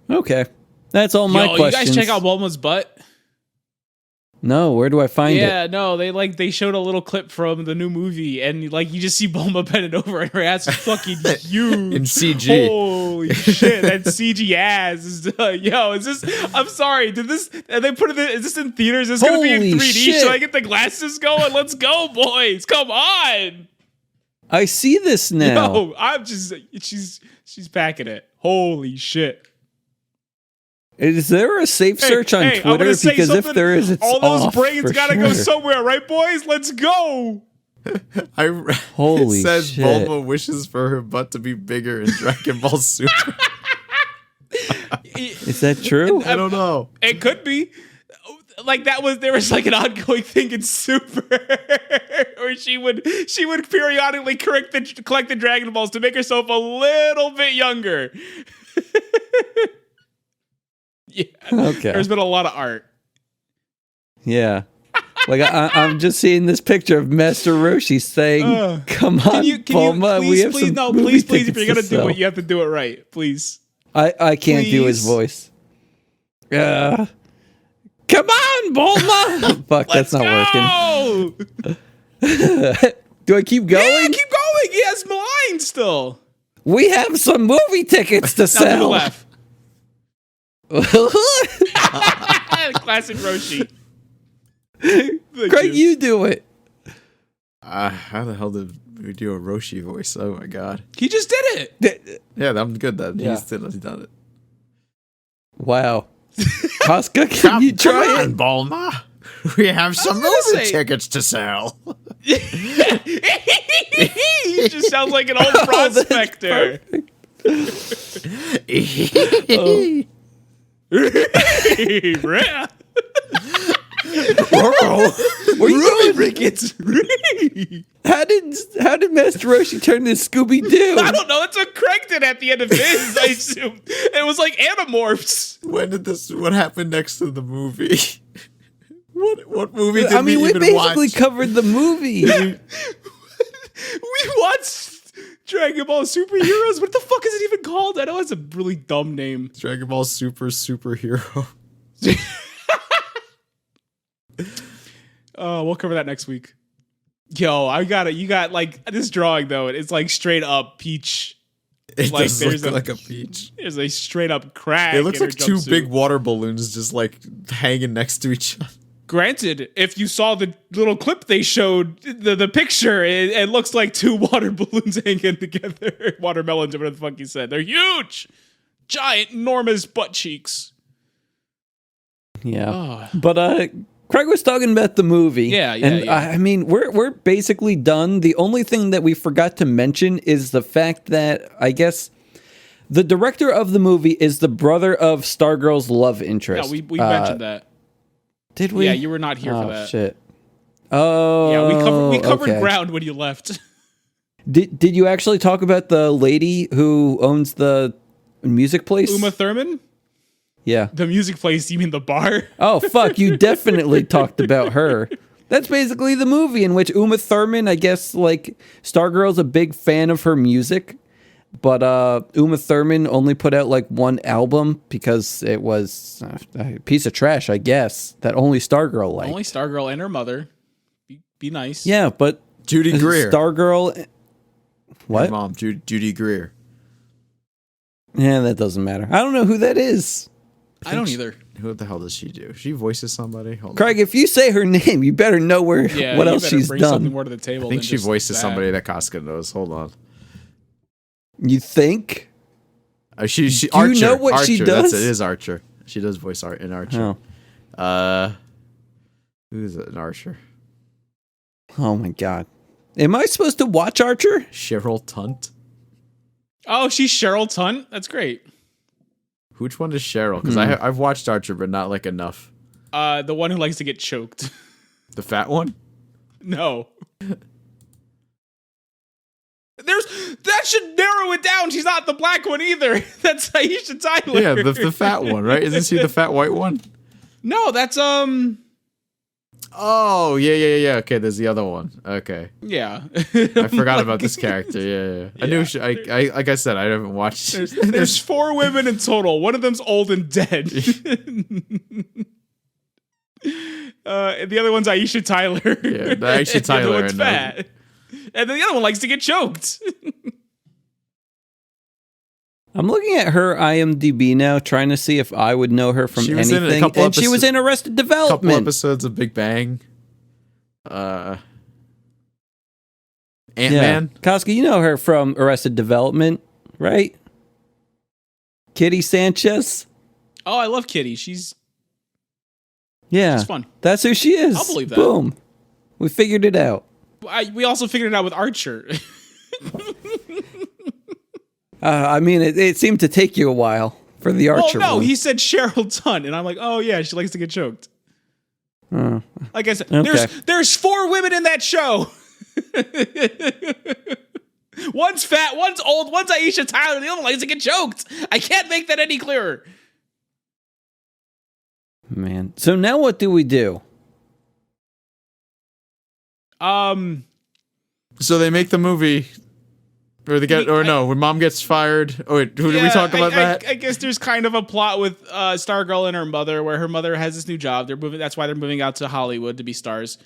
Okay. That's all my questions. You guys check out Bulma's butt? No, where do I find it? Yeah, no, they showed a little clip from the new movie, and you just see Bulma bending over, and her ass is fucking huge in CG. Holy shit, that CG ass is is this? I'm sorry, did this? And they put it. Is this in theaters? Is this gonna be in 3D? Shit. Should I get the glasses going? Let's go, boys! Come on. I see this now. No, I'm just she's packing it. Holy shit. Is there a safe search on I'm Twitter? gonna say Because if something. there is, it's all those off brains for gotta sure. go somewhere, right, boys? Let's go. Holy it says shit. Bulma wishes for her butt to be bigger in Dragon Ball Super. Is that true? I don't know. It could be. Like there was like an ongoing thing in Super where she would periodically collect the Dragon Balls to make herself a little bit younger. Yeah. Okay. There's been a lot of art. Yeah. Like I'm just seeing this picture of Master Roshi saying, "Come on, Bulma, we have some movie please, if tickets you're gonna to do sell." it, you have to do it right, please. I can't do his Please. voice. Come on, Bulma. Fuck, that's not working. Do I keep going? Yeah, keep going. He has lines still. We have some movie tickets to Now to the sell. left. Classic Roshi. Craig, you do it. How the hell did we do a Roshi voice? Oh my god. He just did it. Yeah, I'm good then. Yeah. He's done it. Wow. Casca, can you try it? Bulma. We have some gonna movie say- tickets to sell. He just sounds like an old prospector. Where you going? Rickets. How did Master Roshi turn into Scooby Doo? I don't know. That's what Craig did at the end of his. I assume it was like Animorphs. What happened next to the movie? What movie did we we even basically watch? covered the movie. We watched Dragon Ball Superheroes. What the fuck is it even called? I know it's a really dumb name. Dragon Ball Superhero. We'll cover that next week. Yo, you got like this drawing though. It's like straight up peach. It Like, does there's look a- like a peach. There's a straight up crack. It looks in her like two jumpsuit. big water balloons just like hanging next to each other. Granted, if you saw the little clip they showed, the picture, it looks like two water balloons hanging together. Watermelons, or whatever the fuck you said. They're huge. Giant, enormous butt cheeks. Yeah. Oh. But Craig was talking about the movie. Yeah, and yeah. I mean, we're basically done. The only thing that we forgot to mention is the fact that I guess the director of the movie is the brother of Stargirl's love interest. Yeah, we mentioned that. Did we? Yeah, you were not here for that. Shit. Oh, Yeah, we covered okay. ground when you left. Did you actually talk about the lady who owns the music place? Uma Thurman? Yeah. The music place, you mean the bar? Oh, fuck, you definitely talked about her. That's basically the movie in which Uma Thurman, I guess, like, Stargirl's a big fan of her music, but Uma Thurman only put out, like, one album because it was a piece of trash, I guess, that only Stargirl liked. Only Stargirl and her mother. Be nice. Yeah, but Judy Greer. Stargirl... What? Her mom, Judy Greer. Yeah, that doesn't matter. I don't know who that is. I don't either. Who the hell does she do? She voices somebody. Hold on. Craig, if you say her name, you better know where Yeah, what you else better she's bring something done. more to the table. I think than she just voices that. somebody that Casca knows. Hold on. You think? She Do you Archer. know what she Archer, does? That's it. It is Archer. She does voice art in Archer. Oh. Who is it in Archer? Oh my god. Am I supposed to watch Archer? Cheryl Tunt. Oh, she's Cheryl Tunt? That's great. Which one is Cheryl? Because I've watched Archer, but not like enough. The one who likes to get choked. The fat one? No. That should narrow it down. She's not the black one either. That's Aisha Tyler. Yeah, the fat one, right? Isn't she the fat white one? No, that's Oh, yeah. Okay, there's the other one. Okay. yeah. I forgot about this character. Yeah. I knew she, I like I said, I haven't watched. There's 4 women in total. One of them's old and dead. And the other one's Aisha Tyler. Yeah, the Aisha And the Tyler other one's and, fat. And then the other one likes to get choked. I'm looking at her IMDb now, trying to see if I would know her from She was in a anything. couple And she was in Arrested couple Development. episodes of Big Bang. Ant-Man. Koski, you know her from Arrested Development, right? Kitty Sanchez. Oh, I love Kitty. She's fun. That's who she is. I'll believe that. Boom. We figured it out. We also figured it out with Archer. I mean, it seemed to take you a while for the Archer no, one. he said Cheryl Dunn, and I'm like, oh yeah, she likes to get choked. Like I said, okay. there's 4 women in that show. One's fat, one's old, one's Aisha Tyler, the other one likes to get choked. I can't make that any clearer. Man. So now what do we do? So they make the movie, or they get, when mom gets fired. Oh wait, did we talk about that? I guess there's kind of a plot with Stargirl and her mother, where her mother has this new job. They're moving. That's why they're moving out to Hollywood to be stars.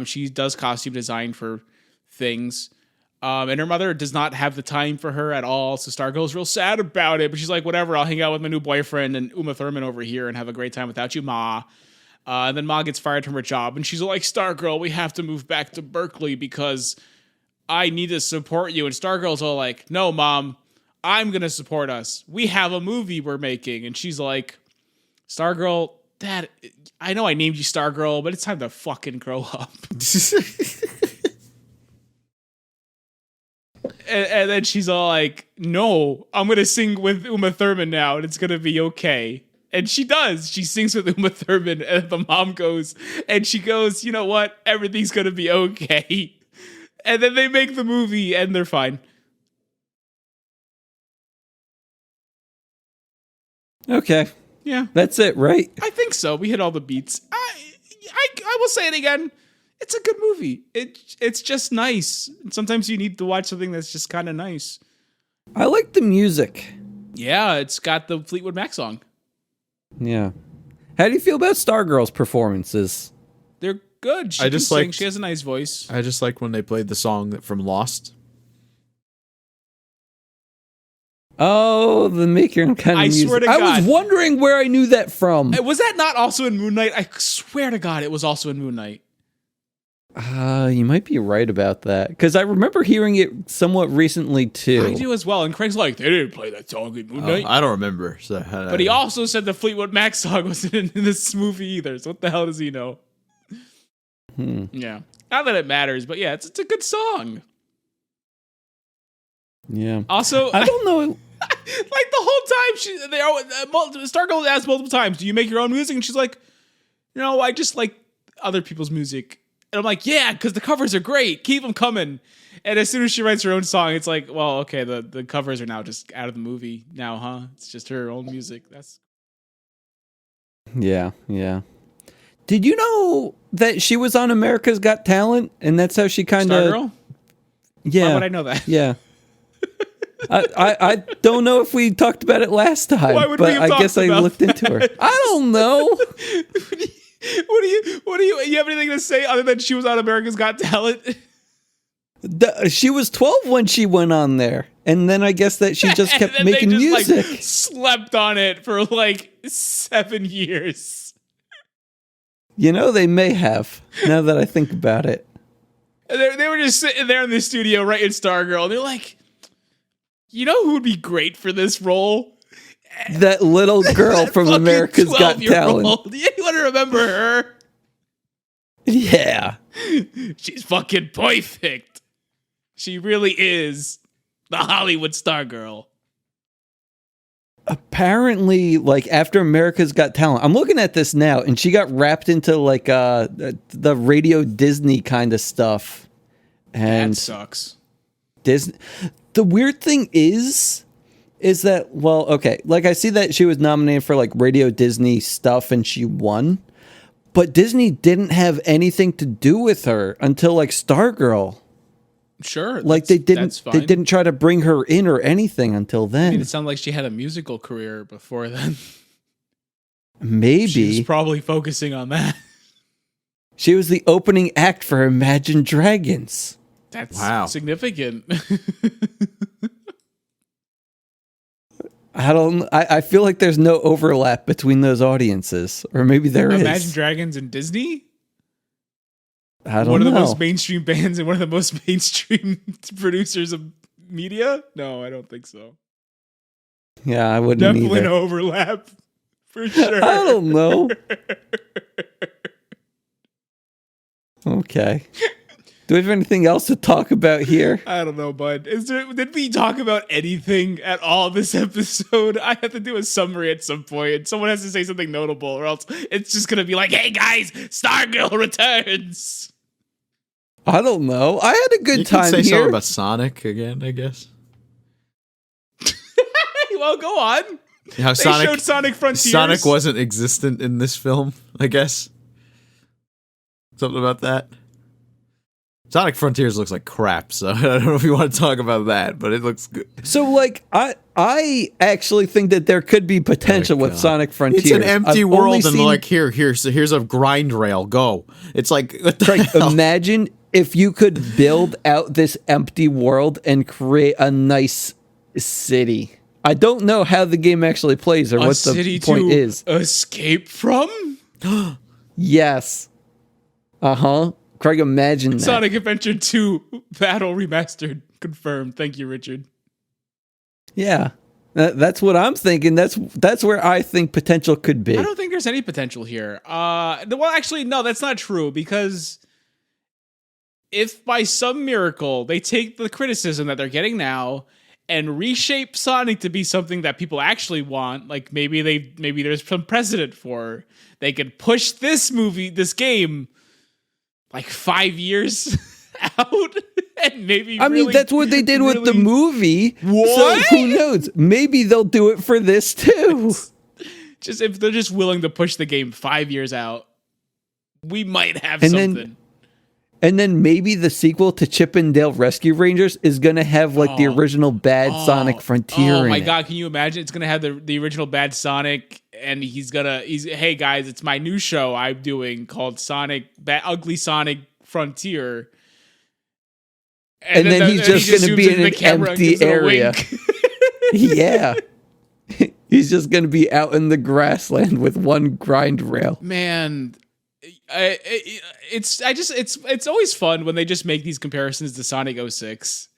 She does costume design for things. And her mother does not have the time for her at all. So Stargirl's real sad about it, but she's like, whatever, I'll hang out with my new boyfriend and Uma Thurman over here and have a great time without you, Ma. And then Ma gets fired from her job, and she's like, Stargirl, we have to move back to Berkeley because I need to support you. And Stargirl's all like, no, Mom, I'm going to support us. We have a movie we're making. And she's like, Stargirl, Dad, I know I named you Stargirl, but it's time to fucking grow up. And then she's all like, no, I'm going to sing with Uma Thurman now, and it's going to be okay. And she does. She sings with Uma Thurman, and the mom goes, and she goes, you know what? Everything's going to be okay. And then they make the movie, and they're fine. Okay. Yeah. That's it, right? I think so. We hit all the beats. I will say it again. It's a good movie. It's just nice. Sometimes you need to watch something that's just kind of nice. I like the music. Yeah, it's got the Fleetwood Mac song. Yeah. How do you feel about Stargirl's performances? They're good. She I can just sing. like- She has a nice voice. I just like when they played the song from Lost. Oh, the maker kind of I music. swear to I God. was wondering where I knew that from. Was that not also in Moon Knight? I swear to God, it was also in Moon Knight. You might be right about that, because I remember hearing it somewhat recently too. I do as well. And Craig's like, they didn't play that song in Moon Knight. I don't remember. So, But he also said the Fleetwood Mac song wasn't in this movie either. So what the hell does he know? Yeah. Not that it matters, but yeah, it's a good song. Yeah. Also, I don't know. like the whole time, Stargirl asked multiple times, do you make your own music? And she's like, no, I just like other people's music. And I'm like, yeah, because the covers are great. Keep them coming. And as soon as she writes her own song, it's like, well, okay, the covers are now just out of the movie now, huh? It's just her own music. That's Yeah. Did you know that she was on America's Got Talent, and that's how she kind of? Stargirl? Yeah. Why would I know that? Yeah. I don't know if we talked about it last time, Why would but we have I talked guess I about looked into her. I don't know. What do you have anything to say other than she was on America's Got Talent? She was 12 when she went on there, and then I guess that she just kept And then making they just, music. Like, slept on it for like 7 years. You know, they may have, now that I think about it. And they were just sitting there in the studio writing Stargirl. And they're like, you know who would be great for this role? That little girl from Fucking America's Got 12-year-old. Talent. Do anyone remember her? Yeah. She's fucking perfect. She really is the Hollywood Stargirl. Apparently, like, after America's Got Talent, I'm looking at this now, and she got wrapped into, like, the Radio Disney kind of stuff. And That sucks. Disney. The weird thing is that, well, okay, like, I see that she was nominated for, like, Radio Disney stuff, and she won. But Disney didn't have anything to do with her until, like, Stargirl. Sure. Like, they didn't try to bring her in or anything until then. I mean, it sounded like she had a musical career before then. Maybe. She was probably focusing on that. She was the opening act for Imagine Dragons. That's Wow. significant. I feel like there's no overlap between those audiences. Or maybe there is. Imagine Dragons and Disney? I don't one of the know. most mainstream bands and one of the most mainstream producers of media? No, I don't think so. Yeah, I wouldn't Definitely either. no overlap. For sure. I don't know. Okay. Do we have anything else to talk about here? I don't know, bud. Did we talk about anything at all this episode? I have to do a summary at some point, and someone has to say something notable, or else it's just gonna be like, "Hey guys, Stargirl returns." I don't know. I had a good You time can say here. something about Sonic again, I guess. Well, go on. How They showed Sonic Frontiers. Sonic wasn't existent in this film, I guess. Something about that. Sonic Frontiers looks like crap, so I don't know if you want to talk about that, but it looks good. So, like, I actually think that there could be potential with God. Sonic Frontiers. It's an empty I've world, only and seen- like here's a grind rail. Go. It's like what the Craig, hell? imagine if you could build out this empty world and create a nice city. I don't know how the game actually plays or a what city the point to is. escape from. Yes. Craig, imagine that. Sonic Adventure 2 Battle Remastered confirmed. Thank you, Richard. Yeah. That's what I'm thinking. That's where I think potential could be. I don't think there's any potential here. Well, actually, no, that's not true, because if by some miracle they take the criticism that they're getting now and reshape Sonic to be something that people actually want, like maybe there's some precedent for, they could push this game like 5 years out, and maybe I mean, that's what they did with the movie. What? So who knows? Maybe they'll do it for this too. Just if they're just willing to push the game 5 years out, we might have And something. And then maybe the sequel to Chip and Dale Rescue Rangers is going to have like the original bad Sonic Frontier Oh my in it. god, can you imagine? It's gonna have the original bad Sonic, and he's hey guys, it's my new show I'm doing called Ugly Sonic Frontier. And then he's just going to zooms be into in the an camera and empty gives it a area. wink. Yeah. He's just going to be out in the grassland with one grind rail. Man, it's always fun when they just make these comparisons to Sonic 06.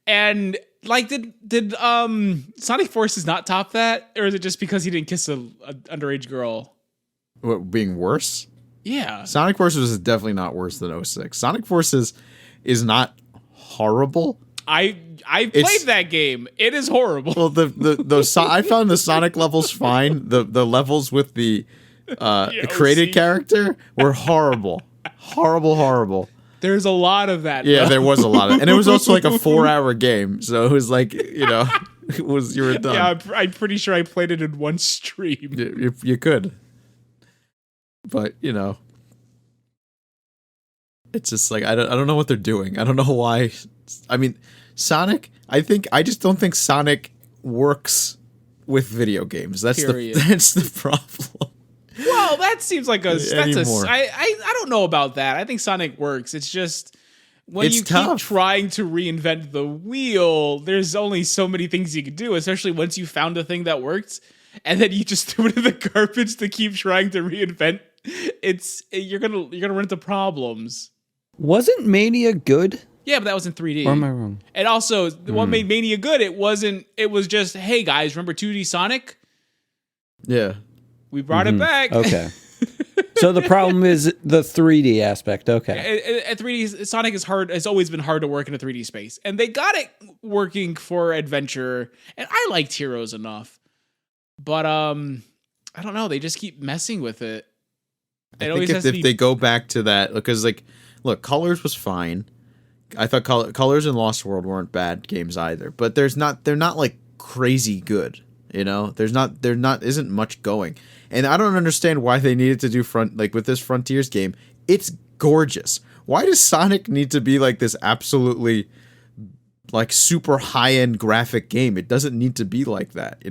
And like, did Sonic Forces not top that, or is it just because he didn't kiss a underage girl? What, being worse? Yeah, Sonic Forces is definitely not worse than 06. Sonic Forces is not horrible. I played that game. It is horrible. Well, I found the Sonic levels fine. The levels with the created OC character were horrible. Horrible. There's a lot of that. Yeah, though. there was a lot of, and it was also like a 4-hour game, so it was like, you were done. Yeah, I'm pretty sure I played it in one stream. You could, but it's just like I don't know what they're doing. I don't know why. I mean, Sonic. I just don't think Sonic works with video games. That's Period. that's the problem. Well, that seems like Anymore. I don't know about that. I think Sonic works. It's just when It's you tough. keep trying to reinvent the wheel, there's only so many things you can do, especially once you found a thing that worked and then you just threw it in the garbage to keep trying to reinvent. You're gonna run into problems. Wasn't Mania good? Yeah, but that was in 3D. Or am I wrong? And also, what made Mania good, it was just, hey guys, remember 2D Sonic? Yeah. We brought it back. Okay. So the problem is the 3D aspect. Okay. At 3D, Sonic has always been hard to work in a 3D space, and they got it working for adventure. And I liked Heroes enough, but I don't know. They just keep messing with it. I think if they go back to that, because look, Colors was fine. I thought Colors and Lost World weren't bad games either, but they're not like crazy good. Isn't much going. And I don't understand why they needed to do with this Frontiers game. It's gorgeous. Why does Sonic need to be like this absolutely like super high-end graphic game? It doesn't need to be like that,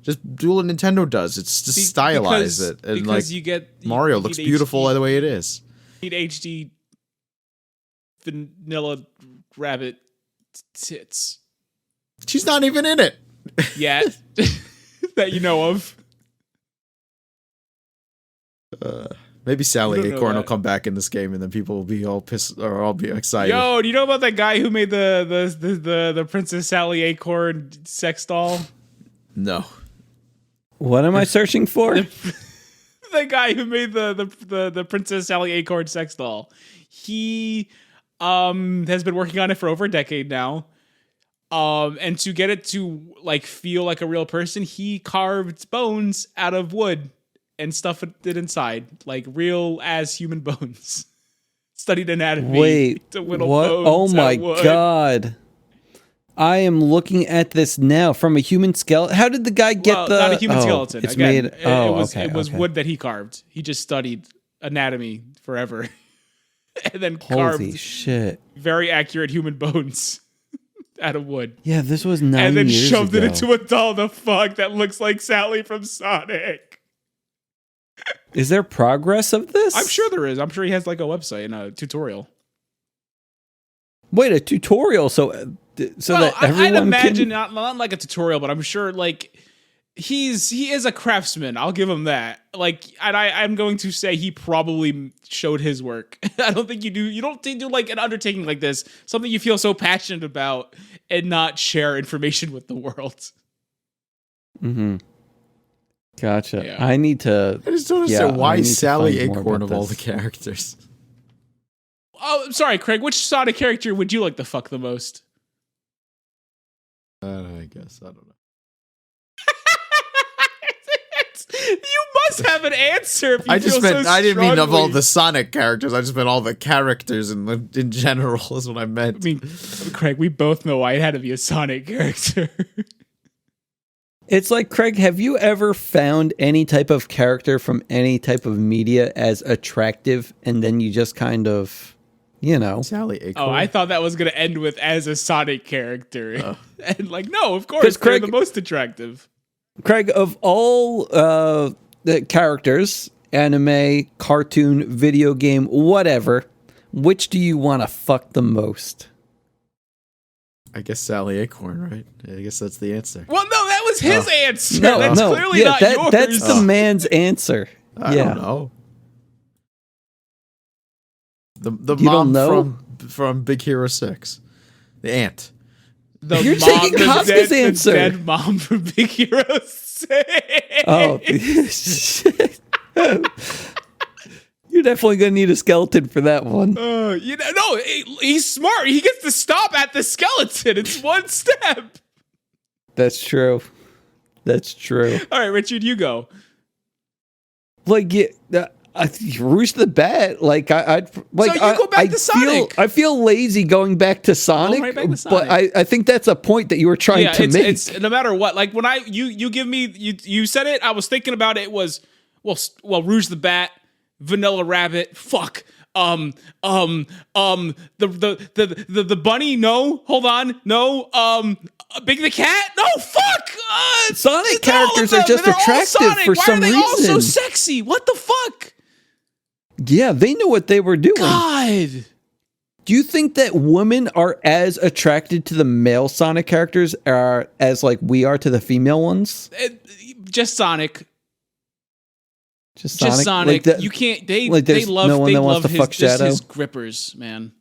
Just do what Nintendo does. It's just stylize it. And because Mario looks beautiful the way it is. You need HD vanilla rabbit tits. She's not even in it. Yet. That you know of. Maybe Sally You don't know Acorn will that. come back in this game, and then people will be all pissed or all be excited. Yo, do you know about that guy who made the Princess Sally Acorn sex doll? No. What am I searching for? The guy who made the Princess Sally Acorn sex doll. He has been working on it for over a decade now. And to get it to like feel like a real person, he carved bones out of wood and stuffed it inside, like real as human bones. Studied anatomy. Wait, to whittle what? bones Oh out my of wood. god. I am looking at this now from a human skeleton. How did the guy get Well, the... not a human oh, skeleton. It's Again, made... it was okay. wood that he carved. He just studied anatomy forever. And then Holy carved shit. very accurate human bones out of wood. Yeah, this was 9 And then years shoved ago. it into a doll the fuck that looks like Sally from Sonic. Is there progress of this? I'm sure there is. I'm sure he has like a website and a tutorial. Wait, a tutorial so that everyone I'd imagine can... not like a tutorial, but I'm sure like he is a craftsman. I'll give him that. Like, and I'm going to say he probably showed his work. I don't think you do. You don't do like an undertaking like this, something you feel so passionate about, and not share information with the world. Mm-hmm. Gotcha. Yeah. I need to... I just don't Yeah, understand I why need to Sally find more Acorn about of all the this. characters. Oh, sorry, Craig. Which Sonic character would you like to fuck the most? I guess. I don't know. You must have an answer. If you I just feel meant, so I didn't mean of all strongly. the Sonic characters. I just meant all the characters in general is what I meant. I mean, Craig, we both know why it had to be a Sonic character. It's like, Craig, have you ever found any type of character from any type of media as attractive, and then you just kind of, you know... Sally Acorn. Oh, I thought that was going to end with as a Sonic character. And like, no, of 'Cause course, Craig- they're the most attractive. Craig, of all the characters, anime, cartoon, video game, whatever, which do you want to fuck the most? I guess Sally Acorn, right? I guess that's the answer. Well, no, that was his answer. No, That's no, clearly yeah, not yours. that's the man's answer. I yeah. don't know. The You mom don't know? from Big Hero 6. The aunt. The You're taking Cosby's answer. The dead mom from Big Hero 6. Oh, shit. You're definitely gonna need a skeleton for that one. No, he's smart. He gets to stop at the skeleton. It's one step. That's true. That's true. All right, Richard, you go. Like, Rouge the Bat. Like, I'd like. So you go back to Sonic. I feel lazy going back to Sonic, right back to but Sonic. I think that's a point that you were trying to make. It's no matter what. Like when you give me you said it, I was thinking about it. It was Rouge the Bat, Vanilla Rabbit. Fuck. The bunny. No, hold on. No. Big the Cat. No, fuck. Sonic it's all of characters them. are just They're all attractive Sonic. for Why some are they all so reason. sexy? What the fuck? Yeah, they knew what they were doing. God. Do you think that women are as attracted to the male Sonic characters as like we are to the female ones? Just Sonic. Just Sonic. Just Sonic. Like You can't. They like they there's love. no one they that love wants to his, fuck just Shadow? his grippers, man.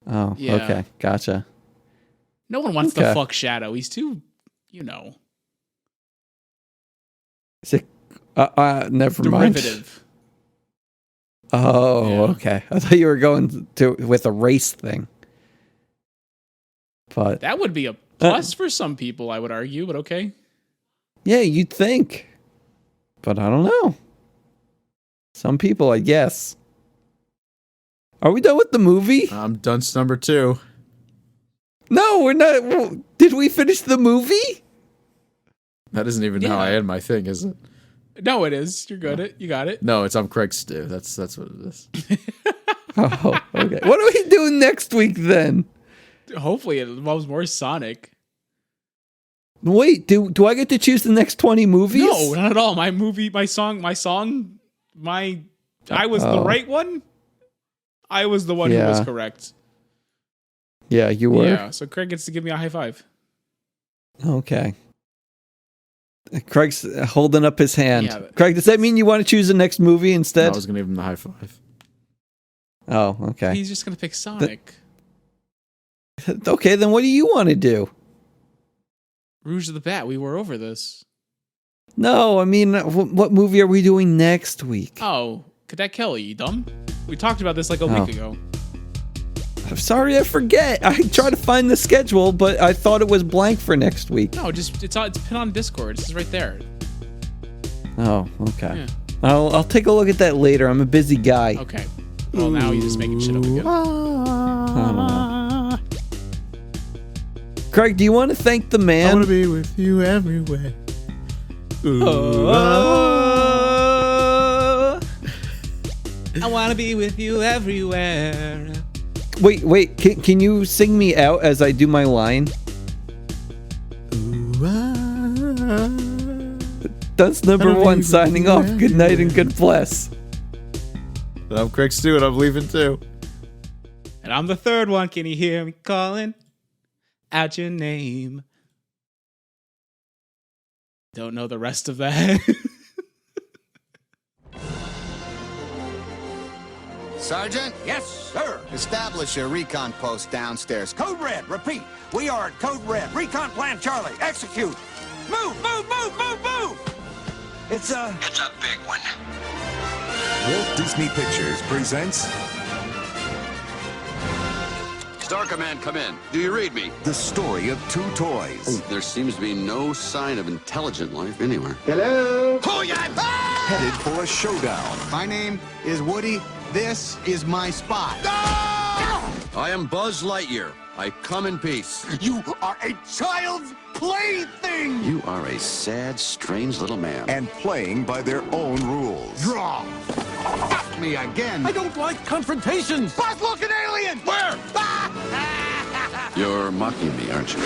Oh, Yeah. okay, gotcha. No one wants to Okay. fuck Shadow. He's too, you know, Is it, never mind. derivative. Oh, Yeah. okay. I thought you were going to with a race thing. But That would be a plus for some people, I would argue. But okay. yeah, you'd think. But I don't know. Some people, I guess. Are we done with the movie? I'm dunce number 2. No, we're not. Did we finish the movie? That isn't even how I end my thing, is it? No, it is. You're good. You got it. No, it's I'm Craig Stew. That's what it is. Oh, okay. What are we doing next week then? Hopefully, it involves more Sonic. Wait, do I get to choose the next 20 movies? No, not at all. My movie, my song. I was the right one. I was the one who was Yeah. correct. Yeah, you were. Yeah. So Craig gets to give me a high five. Okay. Craig's holding up his hand. Yeah, but- Craig, does that mean you want to choose the next movie instead? I was gonna give him the high five. Oh, okay. He's just gonna pick Sonic. Okay, then what do you want to do? Rouge of the Bat. We were over this. No, I mean, what movie are we doing next week? Oh, Cadet Kelly, you dumb? We talked about this like a week ago. I'm sorry, I forget. I tried to find the schedule, but I thought it was blank for next week. No, it's pinned on Discord. It's right there. Oh, okay. Yeah. I'll take a look at that later. I'm a busy guy. Okay. Well, now you're just making shit up again. I don't know. Craig, do you want to thank the I man? want to be with you everywhere. I want to be with you everywhere. Wait. Can you sing me out as I do my line? Dunce number one signing off. Good night and good bless. And I'm Craig Stewart. I'm leaving too. And I'm the third one. Can you hear me calling out your name? Don't know the rest of that. Sergeant? Yes, sir. Establish a recon post downstairs. Code Red, repeat. We are at Code Red. Recon Plan Charlie, execute. Move, move, move, move, move! It's a big one. Walt Disney Pictures presents Star Command, come in. Do you read me? the story of two toys There seems to be no sign of intelligent life anywhere. headed for a showdown. My name is Woody. This is my spot. I am Buzz Lightyear. I come in peace. You are a child's plaything! You are a sad, strange little man. And playing by their own rules. Draw! Got me again. I don't like confrontations! Boss, look, an alien! Where? You're mocking me, aren't you?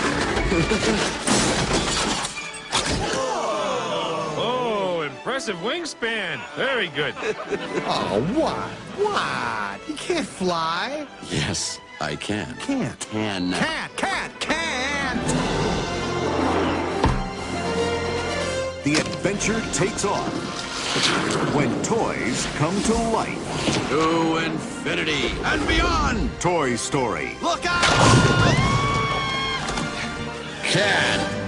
Oh, impressive wingspan. Very good. Oh, what? What? You can't fly. Yes, I can. Can't. Can. Can't. The adventure takes off when toys come to life. To infinity and beyond. Toy Story. Look out! Can.